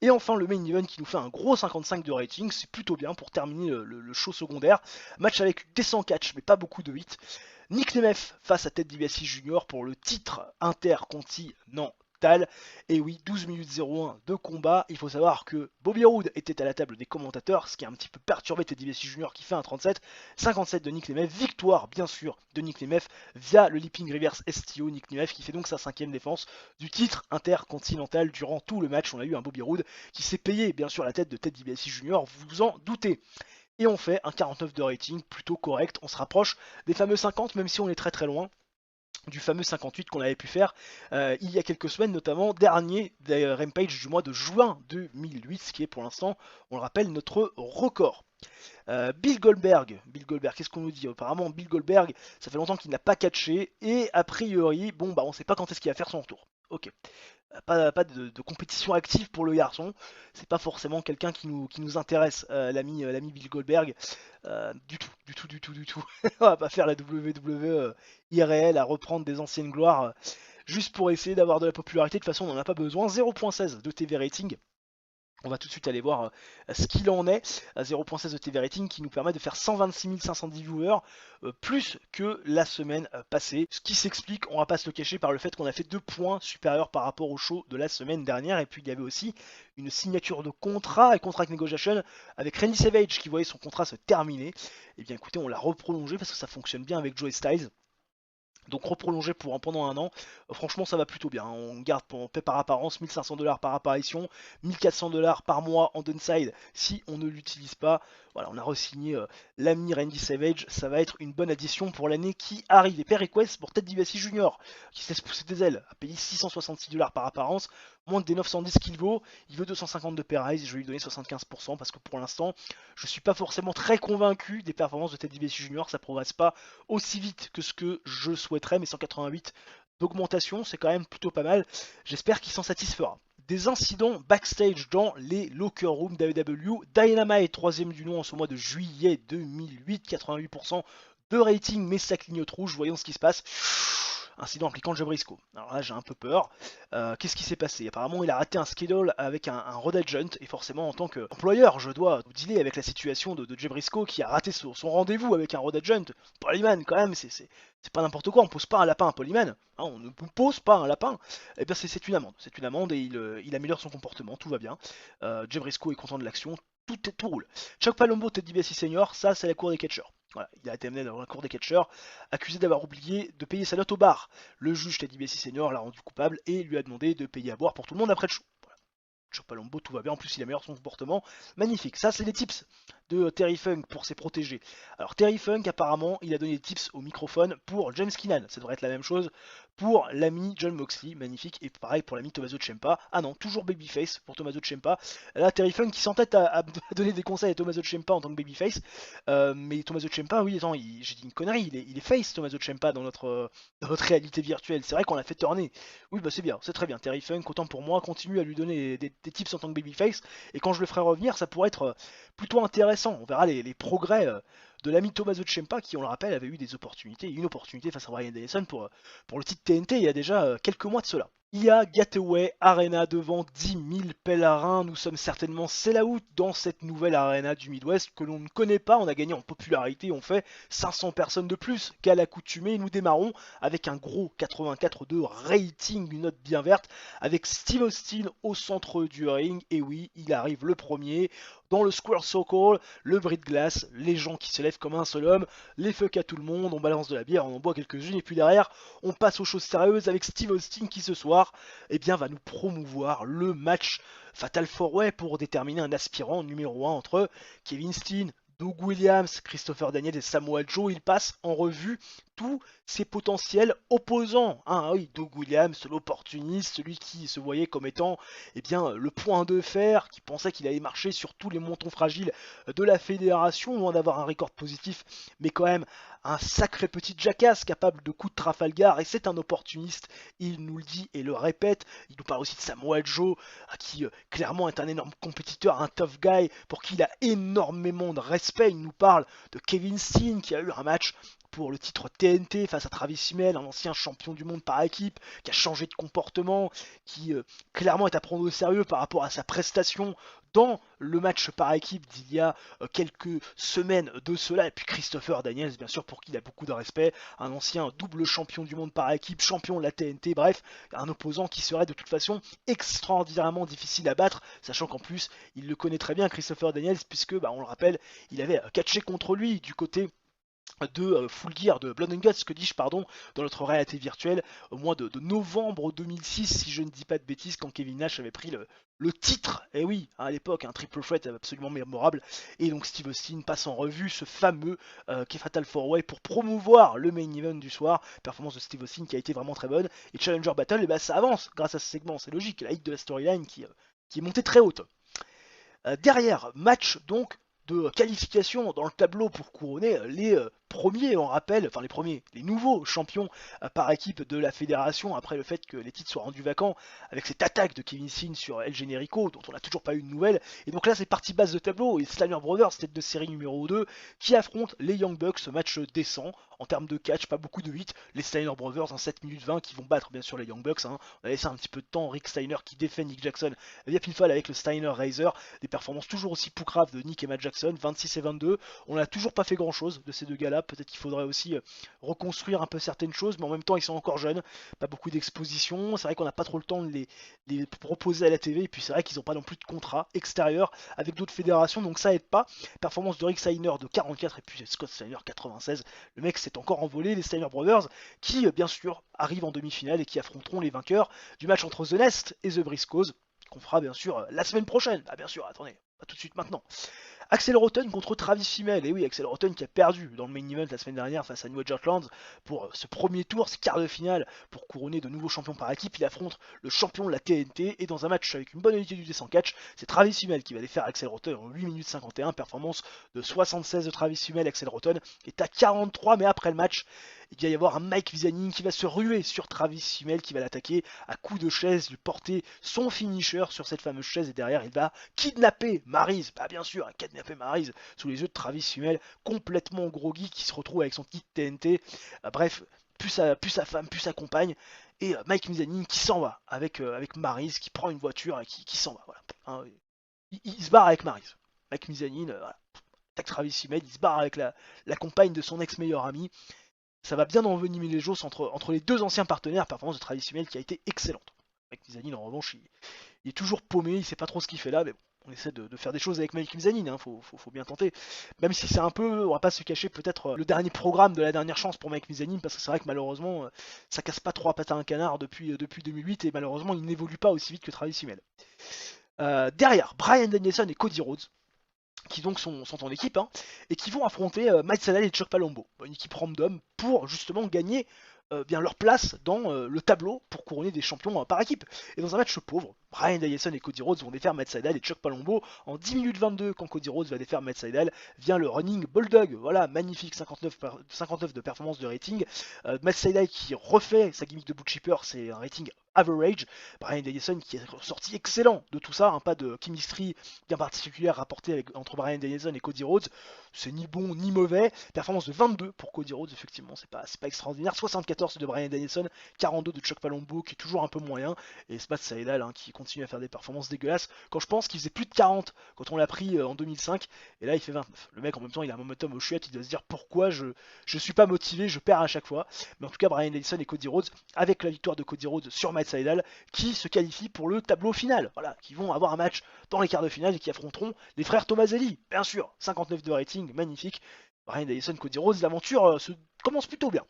Et enfin, le main event qui nous fait un gros 55 de rating, c'est plutôt bien pour terminer le show secondaire. Match avec des 100 catch, mais pas beaucoup de hits. Nick Nemeth face à Ted DiBiase Jr. pour le titre intercontinental. Et oui, 12 minutes 01 de combat. Il faut savoir que Bobby Roode était à la table des commentateurs, ce qui a un petit peu perturbé Ted DiBiase Jr. qui fait un 37. 57 de Nick Nemeth. Victoire, bien sûr, de Nick Nemeth via le Leaping Reverse STO. Nick Nemeth qui fait donc sa 5ème défense du titre intercontinental. Durant tout le match, on a eu un Bobby Roode qui s'est payé, bien sûr, la tête de Ted DiBiase Jr. Vous vous en doutez. Et on fait un 49 de rating, plutôt correct. On se rapproche des fameux 50, même si on est très très loin du fameux 58 qu'on avait pu faire il y a quelques semaines, notamment dernier Rampage du mois de juin 2008, ce qui est pour l'instant, on le rappelle, notre record. Bill Goldberg, qu'est-ce qu'on nous dit? Apparemment Bill Goldberg, ça fait longtemps qu'il n'a pas catché, et a priori, bon bah on sait pas quand est-ce qu'il va faire son retour. Ok. Pas de compétition active pour le garçon. C'est pas forcément quelqu'un qui nous intéresse, l'ami Bill Goldberg. Du tout. On va pas faire la WWE IRL à reprendre des anciennes gloires juste pour essayer d'avoir de la popularité. De toute façon, on n'en a pas besoin. 0.16 de TV rating. On va tout de suite aller voir ce qu'il en est. 0.16 de TV rating qui nous permet de faire 126 510 viewers, plus que la semaine passée. Ce qui s'explique, on va pas se le cacher, par le fait qu'on a fait 2 points supérieurs par rapport au show de la semaine dernière. Et puis il y avait aussi une signature de contrat et contract negotiation avec Randy Savage qui voyait son contrat se terminer. Et bien écoutez, on l'a reprolongé parce que ça fonctionne bien avec Joey Styles. Donc reprolongé pendant un an, franchement ça va plutôt bien. On garde, on paie par apparence 1500$ par apparition, 1400$ par mois en downside si on ne l'utilise pas. Voilà, on a re-signé l'ami Randy Savage, ça va être une bonne addition pour l'année qui arrive. Et pay request pour Ted DiBiase Jr. qui se laisse pousser des ailes, a payé 666$ par apparence, moins des 910 qu'il vaut, il veut 250 de pay rise, je vais lui donner 75% parce que pour l'instant je suis pas forcément très convaincu des performances de Ted DiBiase Jr. Ça progresse pas aussi vite que ce que je souhaiterais, mais 188 d'augmentation, c'est quand même plutôt pas mal. J'espère qu'il s'en satisfera. Des incidents backstage dans les locker rooms d'AEW. Dynamite, 3ème du nom en ce mois de juillet 2008, 88% de rating, mais ça clignote rouge. Voyons ce qui se passe. Incident impliquant Jay Briscoe. Alors là, j'ai un peu peur. Qu'est-ce qui s'est passé? Apparemment, il a raté un schedule avec un road agent, et forcément, en tant qu'employeur, je dois dealer avec la situation de Jay Briscoe qui a raté son rendez-vous avec un road agent. Polyman, quand même, c'est pas n'importe quoi. On pose pas un lapin à Polyman. Hein, on ne pose pas un lapin. Et bien, c'est une amende. C'est une amende et il améliore son comportement. Tout va bien. Jay Briscoe est content de l'action. Tout roule. Chuck Palumbo, Ted DiBiase Senior, ça, c'est la cour des catcheurs. Voilà, il a été amené dans la cour des catcheurs, accusé d'avoir oublié de payer sa note au bar. Le juge Ted DiBiase Senior l'a rendu coupable et lui a demandé de payer à boire pour tout le monde après le show. Voilà. Chuck Palumbo, tout va bien, en plus il améliore son comportement. Magnifique, ça c'est des tips de Terry Funk pour ses protégés. Alors Terry Funk, apparemment, il a donné des tips au microphone pour James Keenan. Ça devrait être la même chose pour l'ami John Moxley, magnifique, et pareil pour l'ami Tommaso Ciampa. Ah non, toujours Babyface pour Tommaso Ciampa. Là, Terry Funk qui s'entête à donner des conseils à Tommaso Ciampa en tant que Babyface. Mais Tommaso Ciampa, oui, attends, j'ai dit une connerie, il est face Tommaso Ciampa dans notre réalité virtuelle. C'est vrai qu'on l'a fait tourner. Oui, bah c'est bien, c'est très bien. Terry Funk, autant pour moi, continue à lui donner des tips en tant que Babyface. Et quand je le ferai revenir, ça pourrait être plutôt intéressant. On verra les progrès de l'ami Tommaso Ciampa qui, on le rappelle, avait eu des opportunités, une opportunité face à Bryan Danielson pour le titre TNT il y a déjà quelques mois de cela. Il y a Gateway Arena devant 10 000 pèlerins. Nous sommes certainement sell out dans cette nouvelle arena du Midwest que l'on ne connaît pas. On a gagné en popularité, on fait 500 personnes de plus qu'à l'accoutumée. Nous démarrons avec un gros 84 de rating, une note bien verte, avec Steve Austin au centre du ring. Et oui, il arrive le premier. Dans le Square Circle, le bris de glace, les gens qui se lèvent comme un seul homme, les fuck à tout le monde, on balance de la bière, on en boit quelques-unes, et puis derrière, on passe aux choses sérieuses avec Steve Austin qui ce soir, eh bien, va nous promouvoir le match Fatal 4-Way pour déterminer un aspirant numéro 1 entre Kevin Steen, Doug Williams, Christopher Daniels et Samoa Joe. Il passe en revue tous ses potentiels opposants. Ah oui, Doug Williams, l'opportuniste, celui qui se voyait comme étant eh bien, le point de fer, qui pensait qu'il allait marcher sur tous les montons fragiles de la fédération, loin d'avoir un record positif, mais quand même un sacré petit jackass capable de coups de Trafalgar, et c'est un opportuniste, il nous le dit et le répète. Il nous parle aussi de Samoa Joe, qui clairement est un énorme compétiteur, un tough guy, pour qui il a énormément de respect. Il nous parle de Kevin Steen, qui a eu un match pour le titre TNT face à Travis Simel, un ancien champion du monde par équipe, qui a changé de comportement, qui clairement est à prendre au sérieux par rapport à sa prestation dans le match par équipe d'il y a quelques semaines de cela. Et puis Christopher Daniels, bien sûr, pour qui il a beaucoup de respect, un ancien double champion du monde par équipe, champion de la TNT, bref, un opposant qui serait de toute façon extraordinairement difficile à battre, sachant qu'en plus, il le connaît très bien, Christopher Daniels, puisque, on le rappelle, il avait catché contre lui du côté de Full Gear, de Blood and Guts, que dis-je, pardon, dans notre réalité virtuelle, au mois de novembre 2006, si je ne dis pas de bêtises, quand Kevin Nash avait pris le titre, et oui, à l'époque, un triple threat absolument mémorable, et donc Steve Austin passe en revue ce fameux Fatal 4-Way pour promouvoir le main event du soir, performance de Steve Austin qui a été vraiment très bonne, et Challenger Battle, et ça avance grâce à ce segment, c'est logique, la hit de la storyline qui est montée très haute. Derrière, match donc de qualification dans le tableau pour couronner les premiers, on rappelle, enfin les nouveaux champions par équipe de la fédération après le fait que les titres soient rendus vacants avec cette attaque de Kevin Steen sur El Generico dont on n'a toujours pas eu de nouvelles. Et donc là c'est parti base de tableau et Steiner Brothers, tête de série numéro 2, qui affrontent les Young Bucks, ce match décent en termes de catch, pas beaucoup de hits, les Steiner Brothers en 7 minutes 20 qui vont battre bien sûr les Young Bucks, hein. On a laissé un petit peu de temps, Rick Steiner qui défait Nick Jackson via pinfall avec le Steiner Razor, des performances toujours aussi poucraves de Nick et Matt Jackson, 26 et 22, on n'a toujours pas fait grand chose de ces deux gars là, peut-être qu'il faudrait aussi reconstruire un peu certaines choses, mais en même temps ils sont encore jeunes, pas beaucoup d'exposition, c'est vrai qu'on n'a pas trop le temps de les proposer à la TV, et puis c'est vrai qu'ils n'ont pas non plus de contrat extérieur avec d'autres fédérations, donc ça aide pas. Performance de Rick Steiner de 44 et puis Scott Steiner 96, le mec s'est encore envolé, les Steiner Brothers qui bien sûr arrivent en demi-finale et qui affronteront les vainqueurs du match entre The Nest et The Briscoes, qu'on fera bien sûr la semaine prochaine. Ah bien sûr, attendez, pas tout de suite maintenant. Axel Rotten contre Travis Fimmel, et oui, Axel Rotten qui a perdu dans le main event la semaine dernière face à New Age Outlands pour ce premier tour, ce quart de finale pour couronner de nouveaux champions par équipe. Il affronte le champion de la TNT et dans un match avec une bonne unité du descent catch, c'est Travis Fimmel qui va défaire Axel Rotten en 8 minutes 51, performance de 76 de Travis Fimmel. Axel Rotten est à 43, mais après le match, il va y avoir un Mike Vizanin qui va se ruer sur Travis Fimmel, qui va l'attaquer à coups de chaise, lui porter son finisher sur cette fameuse chaise, et derrière il va kidnapper Maryse, bien sûr, kidnapper Maryse sous les yeux de Travis Fimmel, complètement groggy, qui se retrouve avec son petit TNT, bref, plus sa femme, plus sa compagne, et Mike Mizanin qui s'en va avec Maryse, qui prend une voiture et qui s'en va, voilà. Hein, il se barre avec Maryse. Mike Mizanin, voilà, attaque Travis Fimmel, il se barre avec la compagne de son ex-meilleur ami. Ça va bien envenimer les choses entre les deux anciens partenaires. Performance de Travis Fimmel qui a été excellente. Mike Mizanin en revanche il est toujours paumé, il sait pas trop ce qu'il fait là, mais bon, on essaie de faire des choses avec Mike Mizanin, hein, faut bien tenter. Même si c'est un peu, on va pas se cacher, peut-être le dernier programme de la dernière chance pour Mike Mizanin, parce que c'est vrai que malheureusement ça casse pas trois pattes à un canard depuis 2008, et malheureusement il n'évolue pas aussi vite que Travis Fimmel. Derrière, Bryan Danielson et Cody Rhodes. qui donc sont en équipe, hein, et qui vont affronter Matt Sydal et Chuck Palumbo, une équipe random, pour justement gagner bien leur place dans le tableau pour couronner des champions par équipe. Et dans un match pauvre, Bryan Danielson et Cody Rhodes vont défaire Matt Sydal et Chuck Palumbo en 10 minutes 22 quand Cody Rhodes va défaire Matt Sydal vient le running Bulldog. Voilà, magnifique 59 de performance de rating. Matt Sydal qui refait sa gimmick de Blue Chipper, c'est un rating average. Bryan Danielson qui est sorti excellent de tout ça, hein, pas de chemistry bien particulière rapportée entre Bryan Danielson et Cody Rhodes. C'est ni bon ni mauvais. Performance de 22 pour Cody Rhodes, effectivement, c'est pas extraordinaire. 74 de Bryan Danielson, 42 de Chuck Palumbo qui est toujours un peu moyen. Et Matt Sydal hein, qui continue à faire des performances dégueulasses. Quand je pense qu'il faisait plus de 40 quand on l'a pris en 2005, et là il fait 29. Le mec en même temps il a un momentum au chouette, il doit se dire pourquoi je suis pas motivé, je perds à chaque fois. Mais en tout cas Bryan Danielson et Cody Rhodes, avec la victoire de Cody Rhodes sur Matt Sydal, qui se qualifient pour le tableau final. Voilà, qui vont avoir un match dans les quarts de finale et qui affronteront les frères Tomaselli, bien sûr. 59 de rating, magnifique. Bryan Danielson, Cody Rhodes, l'aventure se commence plutôt bien.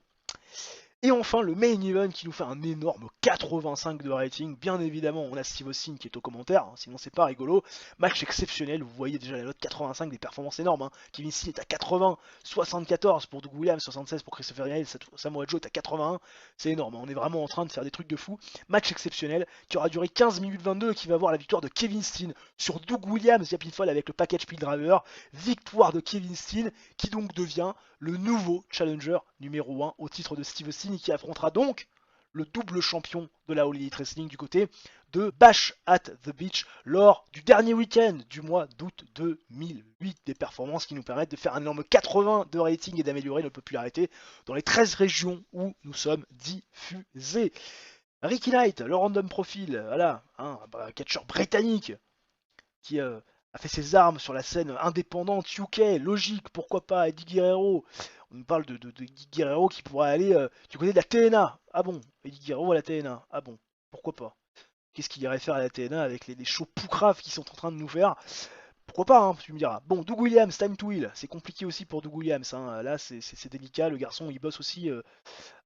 Et enfin, le main event qui nous fait un énorme 85 de rating. Bien évidemment, on a Steve Austin qui est au commentaire, hein, sinon c'est pas rigolo. Match exceptionnel, vous voyez déjà la note 85, des performances énormes. Hein. Kevin Steen est à 80, 74 pour Doug Williams, 76 pour Christopher Daniels, Samoa Joe est à 81. C'est énorme, hein. On est vraiment en train de faire des trucs de fou. Match exceptionnel qui aura duré 15 minutes 22 et qui va voir la victoire de Kevin Steen sur Doug Williams via pinfall avec le package Pile Driver. Victoire de Kevin Steen qui donc devient le nouveau challenger numéro 1 au titre de Steve Austin qui affrontera donc le double champion de la All Elite Wrestling du côté de Bash at the Beach lors du dernier week-end du mois d'août 2008. Des performances qui nous permettent de faire un énorme 80 de rating et d'améliorer notre popularité dans les 13 régions où nous sommes diffusés. Ricky Knight, le random profil, voilà, un catcheur britannique qui a fait ses armes sur la scène indépendante UK, logique, pourquoi pas, Eddie Guerrero. On nous parle de Eddie Guerrero qui pourrait aller du côté de la TNA. Ah bon, Eddie Guerrero à la TNA. Ah bon, pourquoi pas. Qu'est-ce qu'il irait faire à la TNA avec les shows poucraves qu'ils sont en train de nous faire? Pourquoi pas, hein, tu me diras. Bon, Doug Williams, Time to Heal, c'est compliqué aussi pour Doug Williams. Hein. Là, c'est délicat, le garçon, il bosse aussi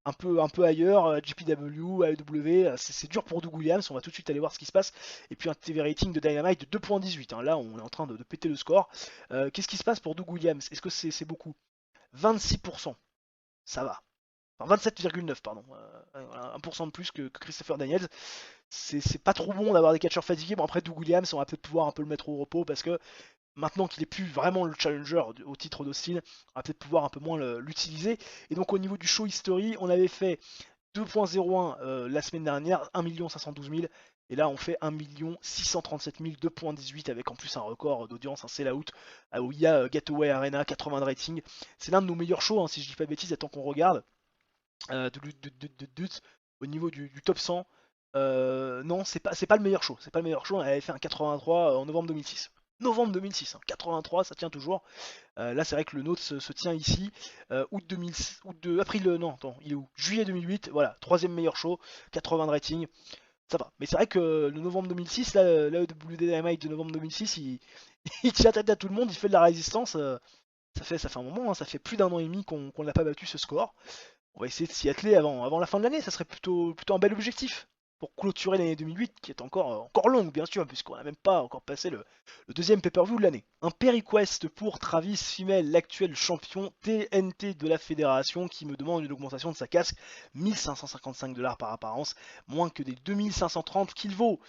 un peu ailleurs, GPW, AEW, c'est dur pour Doug Williams, on va tout de suite aller voir ce qui se passe. Et puis un TV rating de Dynamite de 2.18, hein. Là on est en train de péter le score. Qu'est-ce qui se passe pour Doug Williams? Est-ce que c'est beaucoup? 26%, ça va. Enfin 27,9 pardon, 1% de plus que Christopher Daniels. C'est pas trop bon d'avoir des catcheurs fatigués. Bon après Doug Williams, on va peut-être pouvoir un peu le mettre au repos parce que maintenant qu'il est plus vraiment le challenger au titre d'Austin, on va peut-être pouvoir un peu moins l'utiliser. Et donc au niveau du show history, on avait fait 2.01 la semaine dernière, 1 512 000. Et là on fait 1 637 000, 2.18 avec en plus un record d'audience, un sell-out où il y a Gateway Arena, 80 de rating. C'est l'un de nos meilleurs shows, hein, si je dis pas de bêtises, attends qu'on regarde. Au niveau du top 100. Non, c'est pas le meilleur show. C'est pas le meilleur show. On avait fait un 83 en novembre 2006. Novembre 2006, hein, 83, ça tient toujours. Là, c'est vrai que le nôtre se tient ici. Août 2006, avril, non, attends, il est où? Juillet 2008, voilà, troisième meilleur show, 80 de rating. Ça va. Mais c'est vrai que le novembre 2006, là, le WD Dynamite de novembre 2006, il tient tête à tout le monde, il fait de la résistance. Ça fait un moment, hein, ça fait plus d'un an et demi qu'on n'a pas battu ce score. On va essayer de s'y atteler avant la fin de l'année, ça serait plutôt un bel objectif pour clôturer l'année 2008 qui est encore longue bien sûr puisqu'on n'a même pas encore passé le deuxième pay-per-view de l'année. Un pay-request pour Travis Fimmel, l'actuel champion TNT de la fédération qui me demande une augmentation de sa casque, 1555$ par apparence, moins que des 2530 qu'il vaut.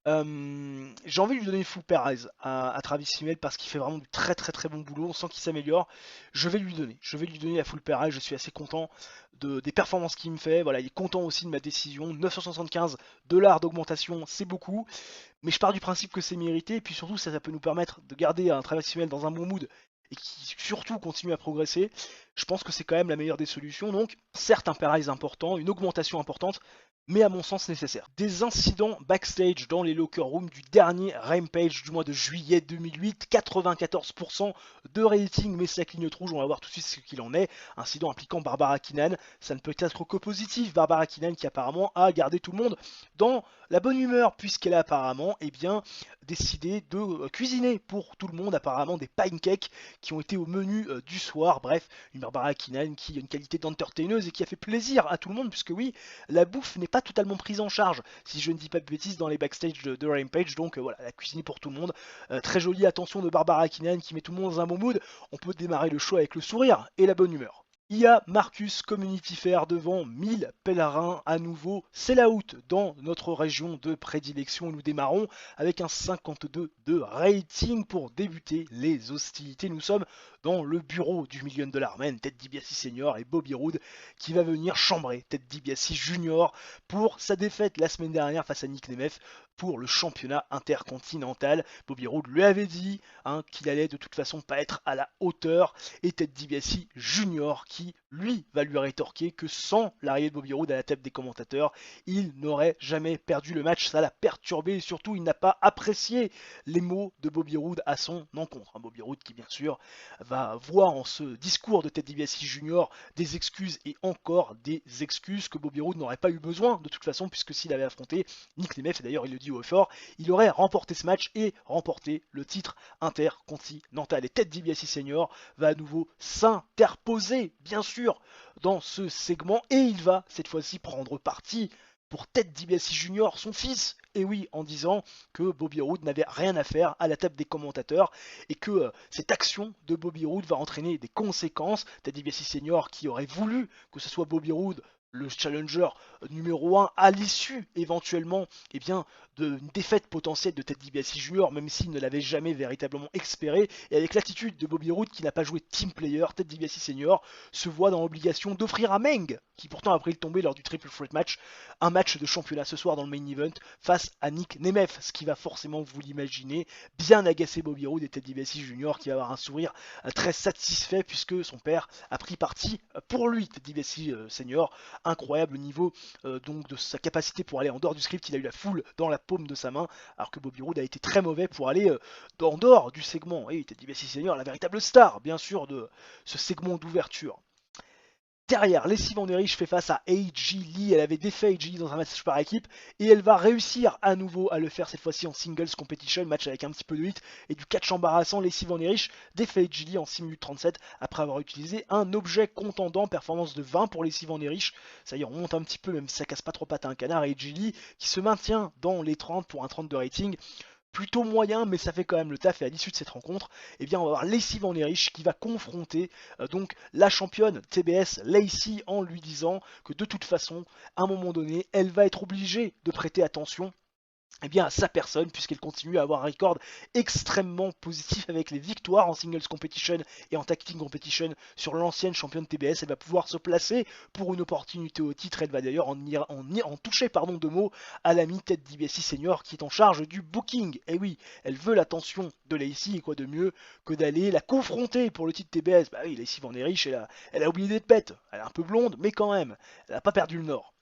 J'ai envie de lui donner full pair à Travis Fimmel parce qu'il fait vraiment du très bon boulot, on sent qu'il s'améliore. Je vais lui donner la full pair, je suis assez content des performances qu'il me fait. Voilà, il est content aussi de ma décision. 975$ d'augmentation, c'est beaucoup, mais je pars du principe que c'est mérité et puis surtout ça peut nous permettre de garder un Travis Fimmel dans un bon mood et qui surtout continue à progresser. Je pense que c'est quand même la meilleure des solutions. Donc certes un pair important, une augmentation importante, mais à mon sens nécessaire. Des incidents backstage dans les locker rooms du dernier Rampage du mois de juillet 2008, 94% de rating, mais ça clignote rouge, on va voir tout de suite ce qu'il en est. Incident impliquant Barbara Keenan, ça ne peut être que positif. Barbara Keenan qui apparemment a gardé tout le monde dans la bonne humeur, puisqu'elle a apparemment décidé de cuisiner pour tout le monde, apparemment des pancakes qui ont été au menu du soir. Bref, une Barbara Keenan qui a une qualité d'entertaineuse et qui a fait plaisir à tout le monde, puisque oui, la bouffe n'est pas pas totalement prise en charge, si je ne dis pas de bêtises, dans les backstage de Rampage. Donc voilà, la cuisine pour tout le monde. Très jolie attention de Barbara Keenan qui met tout le monde dans un bon mood. On peut démarrer le show avec le sourire et la bonne humeur. Il y a Marcus Community Fair devant 1000 pèlerins à nouveau. C'est la out dans notre région de prédilection. Nous démarrons avec un 52 de rating pour débuter les hostilités. Nous sommes dans le bureau du $1 million man, Ted DiBiase Senior et Bobby Roode qui va venir chambrer Ted DiBiase Junior pour sa défaite la semaine dernière face à Nick Nemeth pour le championnat intercontinental. Bobby Roode lui avait dit qu'il allait de toute façon pas être à la hauteur, et Ted DiBiase Junior qui lui va lui rétorquer que sans l'arrivée de Bobby Roode à la table des commentateurs, il n'aurait jamais perdu le match. Ça l'a perturbé et surtout il n'a pas apprécié les mots de Bobby Roode à son encontre. Bobby Roode qui bien sûr va voir en ce discours de Ted DiBiase Junior des excuses et encore des excuses que Bobby Roode n'aurait pas eu besoin de toute façon, puisque s'il avait affronté Nick Nemeth, et d'ailleurs il le dit au fort, il aurait remporté ce match et remporté le titre intercontinental. Et Ted DiBiase Senior va à nouveau s'interposer bien sûr dans ce segment et il va cette fois-ci prendre parti pour Ted DiBiase Junior, son fils, et oui, en disant que Bobby Roode n'avait rien à faire à la table des commentateurs et que cette action de Bobby Roode va entraîner des conséquences. Ted DiBiase Senior qui aurait voulu que ce soit Bobby Roode le challenger numéro 1 à l'issue éventuellement d'une défaite potentielle de Ted DiBiase Jr., même s'il ne l'avait jamais véritablement espéré. Et avec l'attitude de Bobby Roode qui n'a pas joué team player, Ted DiBiase Sr. se voit dans l'obligation d'offrir à Meng, qui pourtant a pris le tombé lors du triple threat match, un match de championnat ce soir dans le main event face à Nick Nemeth, ce qui va forcément, vous l'imaginez, bien agacer Bobby Roode et Ted DiBiase Jr. qui va avoir un sourire très satisfait puisque son père a pris parti pour lui. Ted DiBiase Sr. incroyable niveau donc de sa capacité pour aller en dehors du script. Il a eu la foule dans la paume de sa main, alors que Bobby Roode a été très mauvais pour aller en dehors du segment. Et Ted DiBiase Senior, la véritable star bien sûr de ce segment d'ouverture. Derrière, Lacey Van Erich fait face à AJ Lee. Elle avait défait AJ Lee dans un match par équipe et elle va réussir à nouveau à le faire cette fois-ci en singles competition, match avec un petit peu de hit et du catch embarrassant. Lacey Van Erich défait AJ Lee en 6 minutes 37 après avoir utilisé un objet contendant, performance de 20 pour Lacey Van Erich. Ça y est, on monte un petit peu, même si ça casse pas trop patte à un canard. Et AJ Lee qui se maintient dans les 30 pour un 30 de rating. Plutôt moyen, mais ça fait quand même le taf. Et à l'issue de cette rencontre, on va avoir Lacey Van Erich qui va confronter donc la championne TBS Lacey en lui disant que de toute façon, à un moment donné, elle va être obligée de prêter attention à sa personne, puisqu'elle continue à avoir un record extrêmement positif avec les victoires en singles competition et en tag team competition sur l'ancienne championne TBS. Elle va pouvoir se placer pour une opportunité au titre. Elle va d'ailleurs en toucher deux mots à l'ami Ted DiBiase Senior qui est en charge du booking. Et oui, elle veut l'attention de Lacey, et quoi de mieux que d'aller la confronter pour le titre TBS. Bah oui, Lacey Van Erich, elle a oublié d'être bête. Elle est un peu blonde, mais quand même, elle n'a pas perdu le nord.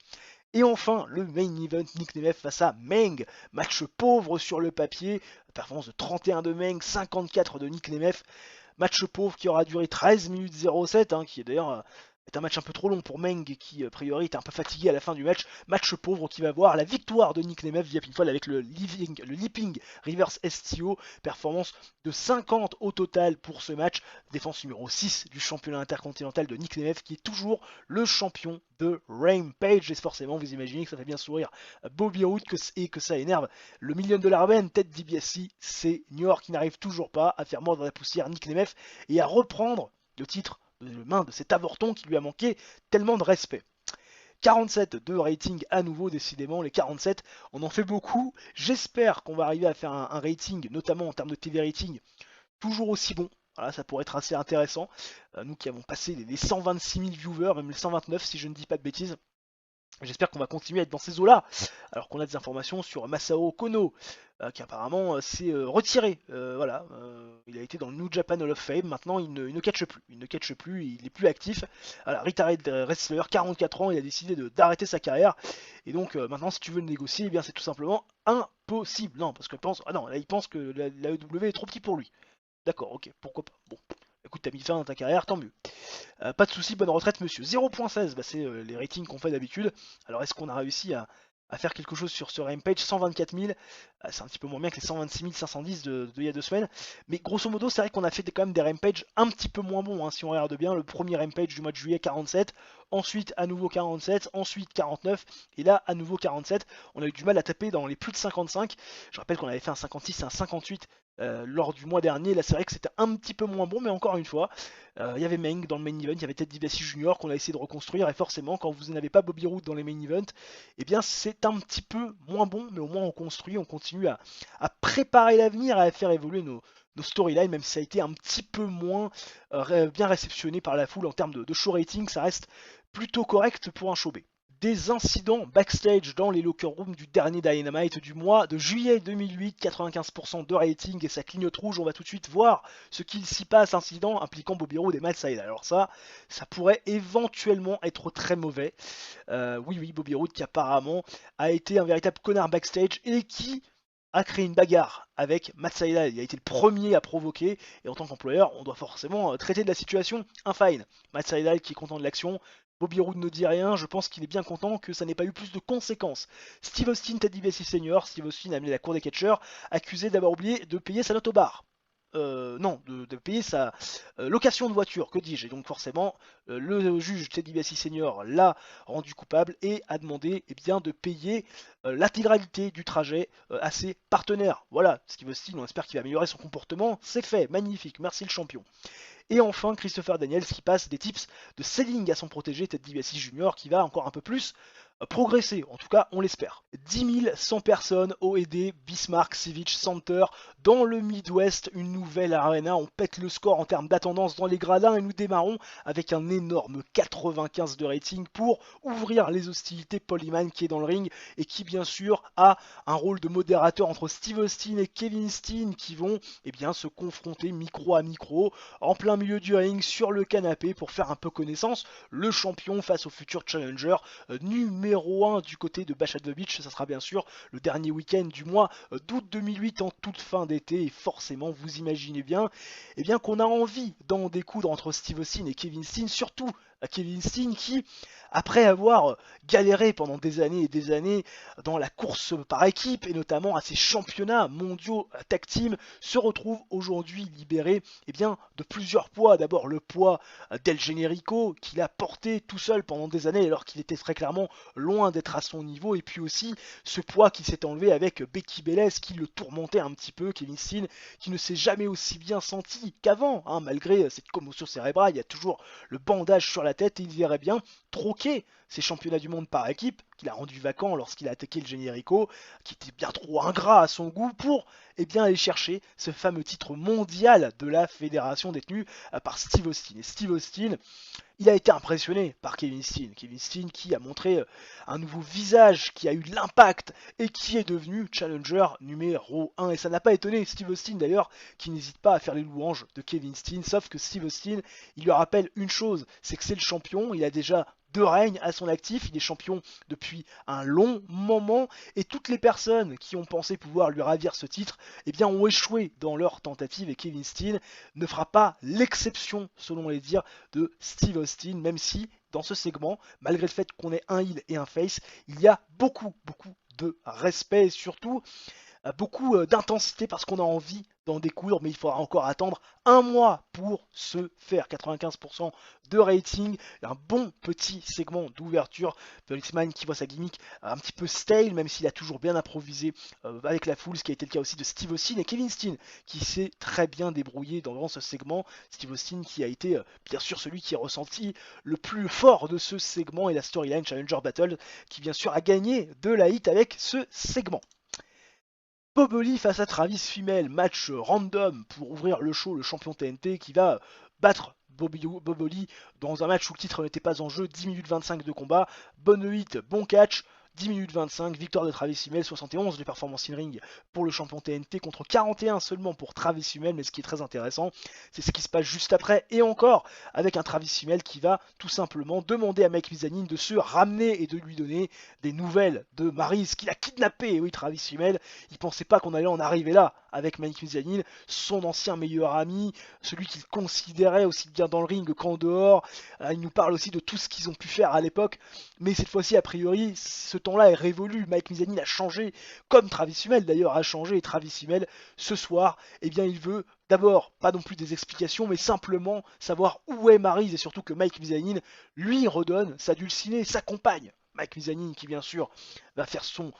Et enfin, le main event, Nick Nemeth face à Meng. Match pauvre sur le papier. Performance de 31 de Meng, 54 de Nick Nemeth. Match pauvre qui aura duré 13 minutes 07, qui est d'ailleurs est un match un peu trop long pour Meng qui a priori était un peu fatigué à la fin du match. Match pauvre qui va voir la victoire de Nick Nemeth via pinfall avec le leaping reverse STO. Performance de 50 au total pour ce match. Défense numéro 6 du championnat intercontinental de Nick Nemeth qui est toujours le champion de Rampage. Et forcément vous imaginez que ça fait bien sourire Bobby Roode et que ça énerve le $1 million man Ted DiBiase Senior qui n'arrive toujours pas à faire mordre la poussière Nick Nemeth et à reprendre le titre de main de cet avorton qui lui a manqué tellement de respect. 47 de rating à nouveau, décidément les 47 on en fait beaucoup. J'espère qu'on va arriver à faire un rating, notamment en termes de TV rating, toujours aussi bon. Voilà, ça pourrait être assez intéressant. Nous qui avons passé les 126 000 viewers, même les 129 si je ne dis pas de bêtises. J'espère qu'on va continuer à être dans ces eaux-là, alors qu'on a des informations sur Masao Kono, qui apparemment s'est retiré. Il a été dans le New Japan Hall of Fame, maintenant il ne catche plus. Il ne catche plus, il est plus actif. Voilà, retired wrestler, 44 ans, il a décidé d'arrêter sa carrière. Et donc maintenant, si tu veux le négocier, c'est tout simplement impossible. Non, parce que il pense que la AEW est trop petit pour lui. D'accord, ok, pourquoi pas. Bon. Écoute, t'as mis fin à ta carrière, tant mieux. Pas de soucis, bonne retraite monsieur. 0.16, c'est les ratings qu'on fait d'habitude. Alors est-ce qu'on a réussi à à faire quelque chose sur ce Rampage. 124 000, c'est un petit peu moins bien que les 126 510 de il y a 2 semaines. Mais grosso modo, c'est vrai qu'on a fait quand même des Rampages un petit peu moins bons, hein, si on regarde bien. Le premier Rampage du mois de juillet, 47. Ensuite, à nouveau 47. Ensuite, 49. Et là, à nouveau 47. On a eu du mal à taper dans les plus de 55. Je rappelle qu'on avait fait un 56 et un 58 lors du mois dernier. Là, c'est vrai que c'était un petit peu moins bon, mais encore une fois, il y avait Meng dans le main event, il y avait Ted DiBiase Junior qu'on a essayé de reconstruire. Et forcément, quand vous n'avez pas Bobby Roode dans les main events, eh bien c'est un petit peu moins bon, mais au moins on construit, on continue à préparer l'avenir, à faire évoluer nos storylines, même si ça a été un petit peu moins bien réceptionné par la foule en termes de show rating, ça reste plutôt correct pour un show B. Des incidents backstage dans les locker rooms du dernier Dynamite du mois de juillet 2008, 95% de rating et ça clignote rouge. On va tout de suite voir ce qu'il s'y passe, incident impliquant Bobby Roode et Matt Sydal. Alors ça pourrait éventuellement être très mauvais. Oui, Bobby Roode qui apparemment a été un véritable connard backstage et qui a créé une bagarre avec Matt Sydal. Il a été le premier à provoquer et en tant qu'employeur, on doit forcément traiter de la situation un fine. Matt Sydal qui est content de l'action. Bobby Roode ne dit rien, je pense qu'il est bien content que ça n'ait pas eu plus de conséquences. Steve Austin, Ted DiBiase Senior, Steve Austin a amené la cour des catcheurs, accusé d'avoir oublié de payer sa note au bar. Non, de payer sa location de voiture, que dis-je. Et donc forcément, le juge Ted DiBiase Senior l'a rendu coupable et a demandé bien, de payer l'intégralité du trajet à ses partenaires. Voilà, Steve Austin, on espère qu'il va améliorer son comportement. C'est fait, magnifique, merci le champion. Et enfin, Christopher Daniels qui passe des tips de selling à son protégé Ted DiBiase Jr. qui va encore un peu plus progresser, en tout cas on l'espère. 10 100 personnes, OED, Bismarck Civic Center, dans le Midwest, une nouvelle arena, on pète le score en termes d'attendance dans les gradins et nous démarrons avec un énorme 95 de rating pour ouvrir les hostilités. Paul Heyman qui est dans le ring et qui bien sûr a un rôle de modérateur entre Steve Austin et Kevin Steen qui vont se confronter micro à micro en plein milieu du ring sur le canapé pour faire un peu connaissance, le champion face au futur challenger numéro 1 du côté de Bash at the Beach. Ça sera bien sûr le dernier week-end du mois d'août 2008 en toute fin d'été et forcément vous imaginez bien, qu'on a envie d'en découdre entre Steve Austin et Kevin Steen, surtout Kevin Steen qui, après avoir galéré pendant des années et des années dans la course par équipe et notamment à ses championnats mondiaux tag team, se retrouve aujourd'hui libéré de plusieurs poids. D'abord le poids d'El Generico qu'il a porté tout seul pendant des années alors qu'il était très clairement loin d'être à son niveau, et puis aussi ce poids qui s'est enlevé avec Becky Bélez qui le tourmentait un petit peu. Kevin Steen qui ne s'est jamais aussi bien senti qu'avant, hein, malgré cette commotion cérébrale, il y a toujours le bandage sur la tête et il verrait bien troquer ses championnats du monde par équipe, qu'il a rendu vacant lorsqu'il a attaqué le Generico, qui était bien trop ingrat à son goût, pour aller chercher ce fameux titre mondial de la fédération détenue par Steve Austin. Et Steve Austin, il a été impressionné par Kevin Steen. Kevin Steen qui a montré un nouveau visage, qui a eu de l'impact et qui est devenu challenger numéro 1. Et ça n'a pas étonné Steve Austin d'ailleurs, qui n'hésite pas à faire les louanges de Kevin Steen. Sauf que Steve Austin, il lui rappelle une chose, c'est que c'est le champion, il a déjà 2 règnes à son actif, il est champion depuis un long moment et toutes les personnes qui ont pensé pouvoir lui ravir ce titre ont échoué dans leur tentative et Kevin Steen ne fera pas l'exception selon les dires de Steve Austin, même si dans ce segment, malgré le fait qu'on ait un heel et un face, il y a beaucoup de respect et surtout beaucoup d'intensité parce qu'on a envie d'en découdre, mais il faudra encore attendre un mois pour se faire. 95% de rating, un bon petit segment d'ouverture. Felixman qui voit sa gimmick un petit peu stale, même s'il a toujours bien improvisé avec la foule, ce qui a été le cas aussi de Steve Austin et Kevin Steen, qui s'est très bien débrouillé dans ce segment. Steve Austin qui a été bien sûr celui qui a ressenti le plus fort de ce segment et la storyline Challenger Battle, qui bien sûr a gagné de la hit avec ce segment. Bob Holly face à Travis Fimmel, match random pour ouvrir le show, le champion TNT qui va battre Bob Holly dans un match où le titre n'était pas en jeu. 10 minutes 25 de combat, bonne hit, bon catch, 10 minutes 25, victoire de Travis Fimmel, 71 de performance in-ring pour le champion TNT contre 41 seulement pour Travis Fimmel. Mais ce qui est très intéressant, c'est ce qui se passe juste après et encore avec un Travis Fimmel qui va tout simplement demander à Mike Mizanin de se ramener et de lui donner des nouvelles de Maryse qu'il a kidnappé. Et oui, Travis Fimmel, il pensait pas qu'on allait en arriver là avec Mike Mizanin, son ancien meilleur ami, celui qu'il considérait aussi bien dans le ring qu'en dehors. Il nous parle aussi de tout ce qu'ils ont pu faire à l'époque, mais cette fois-ci, a priori, ce temps-là est révolu. Mike Mizanin a changé, comme Travis Fimmel d'ailleurs a changé. Et Travis Fimmel, ce soir, eh bien, il veut d'abord, pas non plus des explications, mais simplement savoir où est Maryse et surtout que Mike Mizanin lui redonne sa dulcinée, sa compagne. Mike Mizanin qui bien sûr va faire son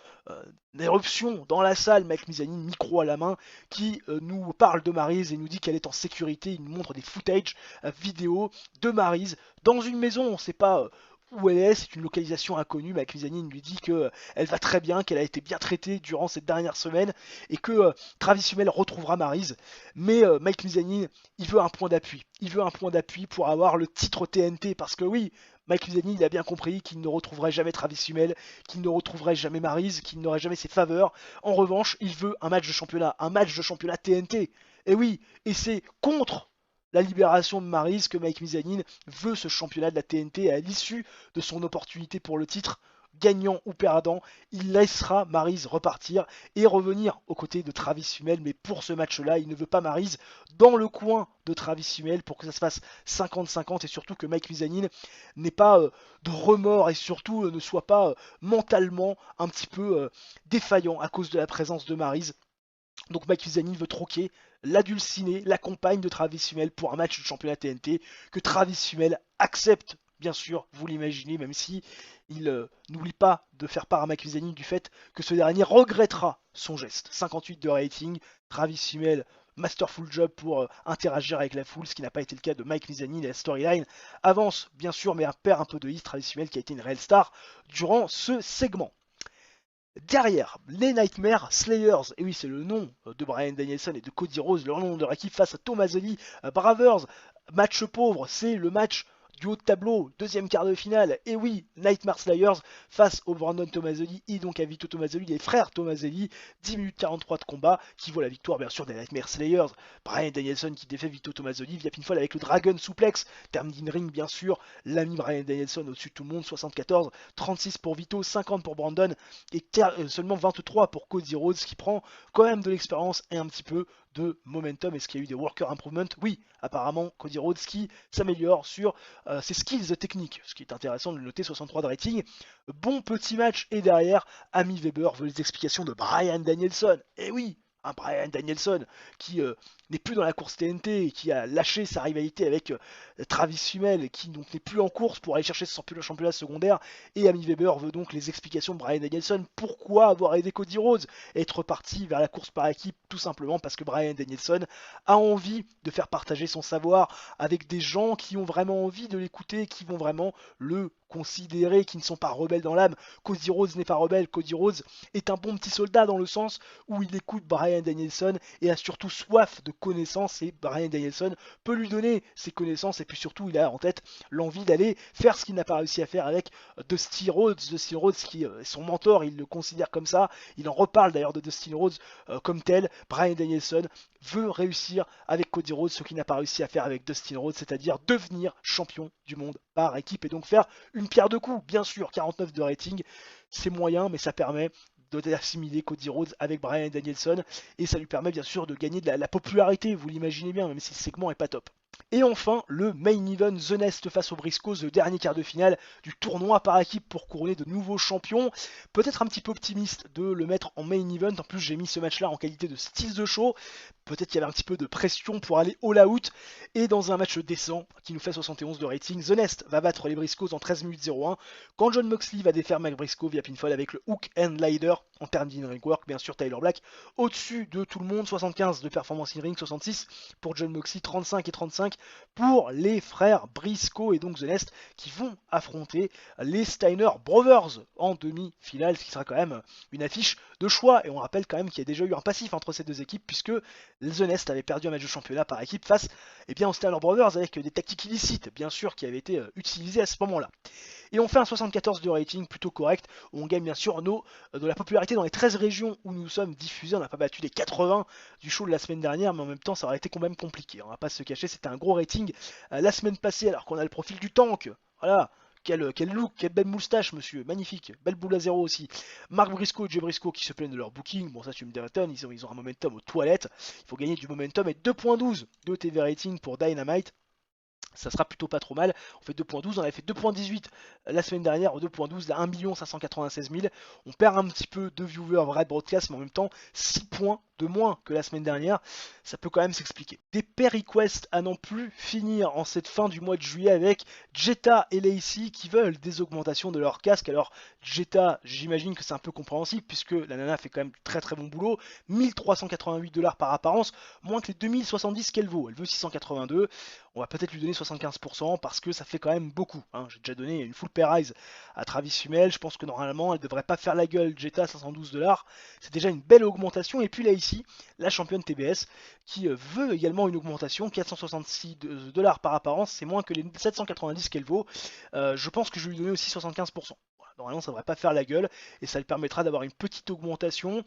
éruption dans la salle, Mike Mizanin, micro à la main, qui nous parle de Maryse et nous dit qu'elle est en sécurité. Il nous montre des footage vidéo de Maryse dans une maison, on ne sait pas où elle est, c'est une localisation inconnue. Mike Mizanin lui dit que elle va très bien, qu'elle a été bien traitée durant cette dernière semaine et que Travis Fimmel retrouvera Maryse. Mais Mike Mizanin, il veut un point d'appui. Il veut un point d'appui pour avoir le titre TNT parce que oui, Mike Mizanin, il a bien compris qu'il ne retrouverait jamais Travis Fimmel, qu'il ne retrouverait jamais Maryse, qu'il n'aurait jamais ses faveurs. En revanche, il veut un match de championnat TNT. Et oui, et c'est contre la libération de Maryse que Mike Mizanin veut ce championnat de la TNT à l'issue de son opportunité pour le titre. Gagnant ou perdant, il laissera Maryse repartir et revenir aux côtés de Travis Fimmel. Mais pour ce match-là, il ne veut pas Maryse dans le coin de Travis Fimmel pour que ça se fasse 50-50 et surtout que Mike Mizanin n'ait pas de remords et surtout ne soit pas mentalement un petit peu défaillant à cause de la présence de Maryse. Donc Mike Mizanin veut troquer la dulcinée, la compagne de Travis Fimmel pour un match de championnat TNT que Travis Fimmel accepte, bien sûr, vous l'imaginez, même si il n'oublie pas de faire part à Mike Mizanin du fait que ce dernier regrettera son geste. 58 de rating, Travis Fimmel, masterful job pour interagir avec la foule, ce qui n'a pas été le cas de Mike Mizanin et la storyline avance, bien sûr, mais perd un peu de hit, Travis Fimmel qui a été une réelle star durant ce segment. Derrière, les Nightmare Slayers, et oui c'est le nom de Bryan Danielson et de Cody Rhodes, leur nom de leur équipe face à Tommaso Bravers, match pauvre, c'est le match du haut de tableau, deuxième quart de finale, et oui, Nightmare Slayers face au Brandon Tommaselli et donc à Vito Tommaselli, les frères Tommaselli, 10 minutes 43 de combat, qui vaut la victoire bien sûr des Nightmare Slayers, Bryan Danielson qui défait Vito Tommaselli via pinfall avec le Dragon Suplex, termine ring bien sûr, l'ami Bryan Danielson au-dessus de tout le monde, 74, 36 pour Vito, 50 pour Brandon, et seulement 23 pour Cody Rhodes qui prend quand même de l'expérience et un petit peu de momentum. Est-ce qu'il y a eu des worker improvement? Oui, apparemment Cody Rhodes qui s'améliore sur ses skills techniques, ce qui est intéressant de le noter, 63 de rating. Bon petit match et derrière, Ami Weber veut les explications de Bryan Danielson. Et oui, un Bryan Danielson qui n'est plus dans la course TNT, qui a lâché sa rivalité avec Travis Fimmel, qui donc n'est plus en course pour aller chercher ce championnat secondaire. Et Ami Weber veut donc les explications de Bryan Danielson. Pourquoi avoir aidé Cody Rhodes et être parti vers la course par équipe? Tout simplement parce que Bryan Danielson a envie de faire partager son savoir avec des gens qui ont vraiment envie de l'écouter, qui vont vraiment le considérer, qui ne sont pas rebelles dans l'âme. Cody Rhodes n'est pas rebelle, Cody Rhodes est un bon petit soldat dans le sens où il écoute Bryan Danielson et a surtout soif de connaissances, et Bryan Danielson peut lui donner ses connaissances et puis surtout il a en tête l'envie d'aller faire ce qu'il n'a pas réussi à faire avec Dusty Rhodes qui est son mentor, il le considère comme ça, il en reparle d'ailleurs de Dusty Rhodes comme tel. Bryan Danielson veut réussir avec Cody Rhodes ce qu'il n'a pas réussi à faire avec Dustin Rhodes, c'est-à-dire devenir champion du monde par équipe et donc faire une pierre de coups. Bien sûr, 49 de rating, c'est moyen, mais ça permet d'assimiler Cody Rhodes avec Bryan Danielson et ça lui permet bien sûr de gagner de la popularité, vous l'imaginez bien, même si le segment est pas top. Et enfin, le main event, The Nest face aux Briscoes, le dernier quart de finale du tournoi par équipe pour couronner de nouveaux champions. Peut-être un petit peu optimiste de le mettre en main event, en plus j'ai mis ce match là en qualité de style de show. Peut-être qu'il y avait un petit peu de pression pour aller all out, et dans un match décent qui nous fait 71 de rating, The Nest va battre les Briscoes en 13 minutes 01, quand Jon Moxley va défaire Mac Briscoe via pinfall avec le hook and glider en termes d'in-ring work, bien sûr Tyler Black au-dessus de tout le monde, 75 de performance in-ring, 66 pour Jon Moxley, 35 et 35 pour les frères Briscoe et donc The Nest qui vont affronter les Steiner Brothers en demi-finale, ce qui sera quand même une affiche de choix, et on rappelle quand même qu'il y a déjà eu un passif entre ces deux équipes puisque The Nest avait perdu un match de championnat par équipe face aux Steiner Brothers avec des tactiques illicites bien sûr qui avaient été utilisées à ce moment-là. Et on fait un 74 de rating plutôt correct, où on gagne bien sûr de la popularité dans les 13 régions où nous sommes diffusés. On n'a pas battu les 80 du show de la semaine dernière, mais en même temps ça aurait été quand même compliqué, on va pas se cacher, c'était un gros rating la semaine passée alors qu'on a le profil du tank. Voilà, quel look, quelle belle moustache monsieur, magnifique, belle boule à zéro aussi. Mark Briscoe et Jay Briscoe qui se plaignent de leur booking, bon ça tu me détonnes, ils ont un momentum aux toilettes, il faut gagner du momentum et 2.12 de TV rating pour Dynamite. Ça sera plutôt pas trop mal. On fait 2.12, on avait fait 2.18 la semaine dernière, 2.12, là 1 596 000. On perd un petit peu de viewers vrai de broadcast, mais en même temps 6 points de moins que la semaine dernière. Ça peut quand même s'expliquer. Des pair requests à n'en plus finir en cette fin du mois de juillet avec Jetta et Lacey qui veulent des augmentations de leur casque. Alors Jetta, j'imagine que c'est un peu compréhensible puisque la nana fait quand même très très bon boulot. 1388 $ par apparence, moins que les 2070 qu'elle vaut. Elle veut 682. On va peut-être lui donner 75% parce que ça fait quand même beaucoup, hein. J'ai déjà donné une full pair eyes à Travis Hummel. Je pense que normalement elle devrait pas faire la gueule. Jetta à 512 $, c'est déjà une belle augmentation. Et puis là ici, la championne TBS qui veut également une augmentation, 466 $ par apparence, c'est moins que les 790 qu'elle vaut. Je pense que je vais lui donner aussi 75%. Voilà, normalement ça devrait pas faire la gueule et ça lui permettra d'avoir une petite augmentation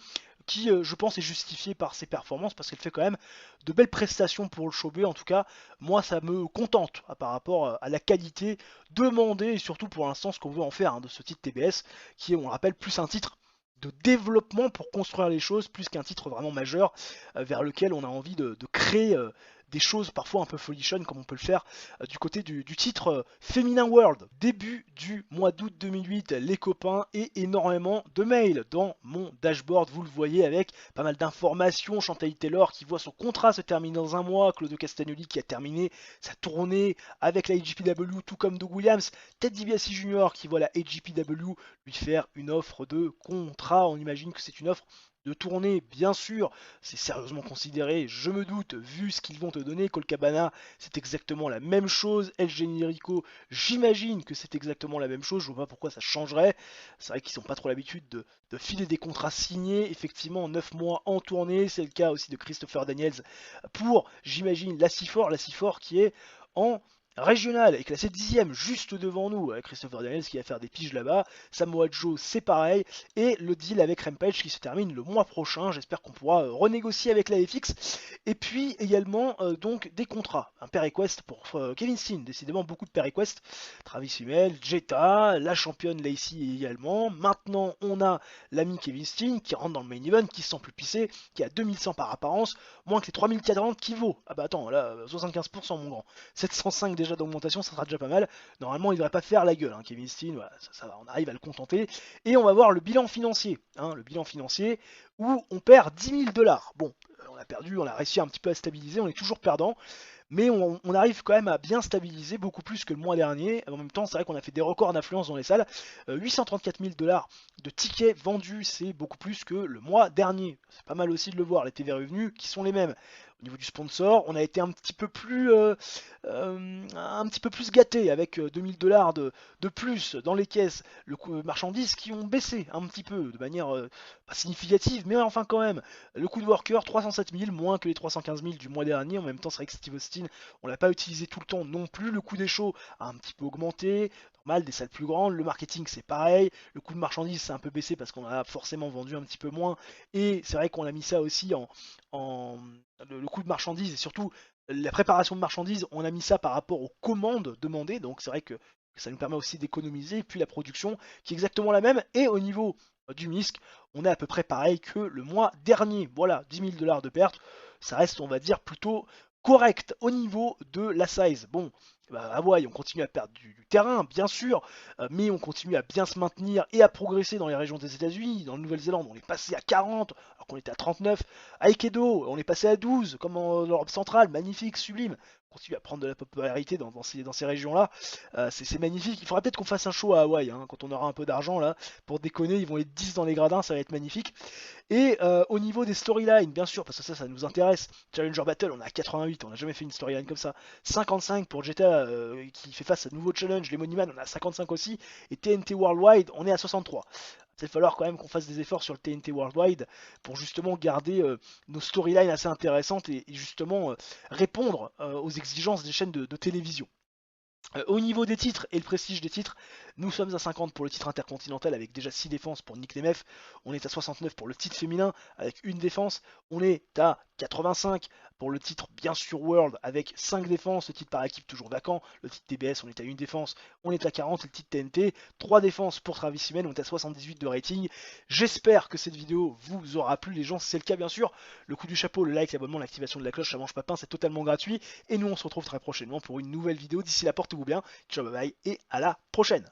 qui je pense est justifiée par ses performances parce qu'elle fait quand même de belles prestations pour le Showbé. En tout cas, moi ça me contente par rapport à la qualité demandée et surtout pour l'instant ce qu'on veut en faire, hein, de ce titre TBS qui est, on le rappelle, plus un titre de développement pour construire les choses plus qu'un titre vraiment majeur vers lequel on a envie de créer des choses parfois un peu folichonnes comme on peut le faire du côté du titre Féminin World. Début du mois d'août 2008, les copains, et énormément de mails dans mon dashboard, vous le voyez, avec pas mal d'informations. Chantal Taylor qui voit son contrat se terminer dans un mois, Claudio Castagnoli qui a terminé sa tournée avec la AJPW tout comme Doug Williams, Ted DiBiase Jr. qui voit la AJPW lui faire une offre de contrat. On imagine que c'est une offre de tournée, bien sûr, c'est sérieusement considéré, je me doute, vu ce qu'ils vont te donner. Colt Cabana, c'est exactement la même chose. El Generico, j'imagine que c'est exactement la même chose, je vois pas pourquoi ça changerait. C'est vrai qu'ils n'ont pas trop l'habitude de filer des contrats signés, effectivement, 9 mois en tournée, c'est le cas aussi de Christopher Daniels pour, j'imagine, la C4 qui est en régional est classé 10ème juste devant nous, avec Christopher Daniels qui va faire des piges là-bas. Samoa Joe c'est pareil, et le deal avec Rampage qui se termine le mois prochain. J'espère qu'on pourra renégocier avec la FX. Et puis également donc des contrats, un pair request pour Kevin Steen, décidément beaucoup de pair request. Travis Hummel, Jetta, la championne Lacey également. Maintenant on a l'ami Kevin Steen qui rentre dans le main event, qui se sent plus pissé, qui a 2100 par apparence, moins que les 3040 qui vaut. Ah bah attends, là 75% mon grand. 705 déjà d'augmentation, ça sera déjà pas mal. Normalement, il devrait pas faire la gueule, hein, Kevin Steen, voilà, ça va, on arrive à le contenter. Et on va voir le bilan financier, hein, le bilan financier où on perd 10 000 $. Bon, on a perdu, on a réussi un petit peu à stabiliser, on est toujours perdant. Mais on arrive quand même à bien stabiliser, beaucoup plus que le mois dernier. En même temps, c'est vrai qu'on a fait des records d'influence dans les salles. 834 000 $ de tickets vendus, c'est beaucoup plus que le mois dernier. C'est pas mal aussi de le voir, les TV revenus qui sont les mêmes. Au niveau du sponsor, on a été un petit peu plus gâté avec 2000 $ de plus dans les caisses. Le coût de marchandises qui ont baissé un petit peu de manière pas significative, mais enfin quand même. Le coût de worker 307 000, moins que les 315 000 du mois dernier. En même temps, c'est vrai que Steve Austin, on l'a pas utilisé tout le temps non plus. Le coût des shows a un petit peu augmenté. Normal, des salles plus grandes. Le marketing, c'est pareil. Le coût de marchandises, c'est un peu baissé parce qu'on a forcément vendu un petit peu moins. Et c'est vrai qu'on a mis ça aussi en le coût de marchandises et surtout la préparation de marchandises, on a mis ça par rapport aux commandes demandées, donc c'est vrai que ça nous permet aussi d'économiser. Et puis la production qui est exactement la même, et au niveau du MISC, on est à peu près pareil que le mois dernier. Voilà, 10 000 $ de perte, ça reste, on va dire, plutôt correct au niveau de la size. Bon, bah, Hawaï, on continue à perdre du terrain, bien sûr, mais on continue à bien se maintenir et à progresser dans les régions des États-Unis. Dans la Nouvelle-Zélande, on est passé à 40, alors qu'on était à 39. Aikido, on est passé à 12, comme en Europe centrale, magnifique, sublime. On continue à prendre de la popularité dans ces régions-là. C'est magnifique. Il faudra peut-être qu'on fasse un show à Hawaï, hein, quand on aura un peu d'argent là. Pour déconner, ils vont être 10 dans les gradins, ça va être magnifique. Et au niveau des storylines, bien sûr, parce que ça nous intéresse. Challenger Battle, on est à 88, on n'a jamais fait une storyline comme ça. 55 pour Jetta qui fait face à de nouveaux challenges. Les Moneyman, on a 55 aussi. Et TNT Worldwide, on est à 63. Il va falloir quand même qu'on fasse des efforts sur le TNT Worldwide pour justement garder nos storylines assez intéressantes et justement répondre aux exigences des chaînes de télévision. Au niveau des titres et le prestige des titres, nous sommes à 50 pour le titre intercontinental avec déjà 6 défenses pour Nick Nemeth. On est à 69 pour le titre féminin avec une défense. On est à 85 pour le titre bien sûr World avec 5 défenses, le titre par équipe toujours vacant, le titre TBS on est à 1 défense, on est à 40, le titre TNT, 3 défenses pour Travis Simmel, on est à 78 de rating. J'espère que cette vidéo vous aura plu les gens, si c'est le cas bien sûr, le coup du chapeau, le like, l'abonnement, l'activation de la cloche, ça mange pas de pain, c'est totalement gratuit, et nous on se retrouve très prochainement pour une nouvelle vidéo, d'ici là portez-vous bien, ciao bye bye et à la prochaine.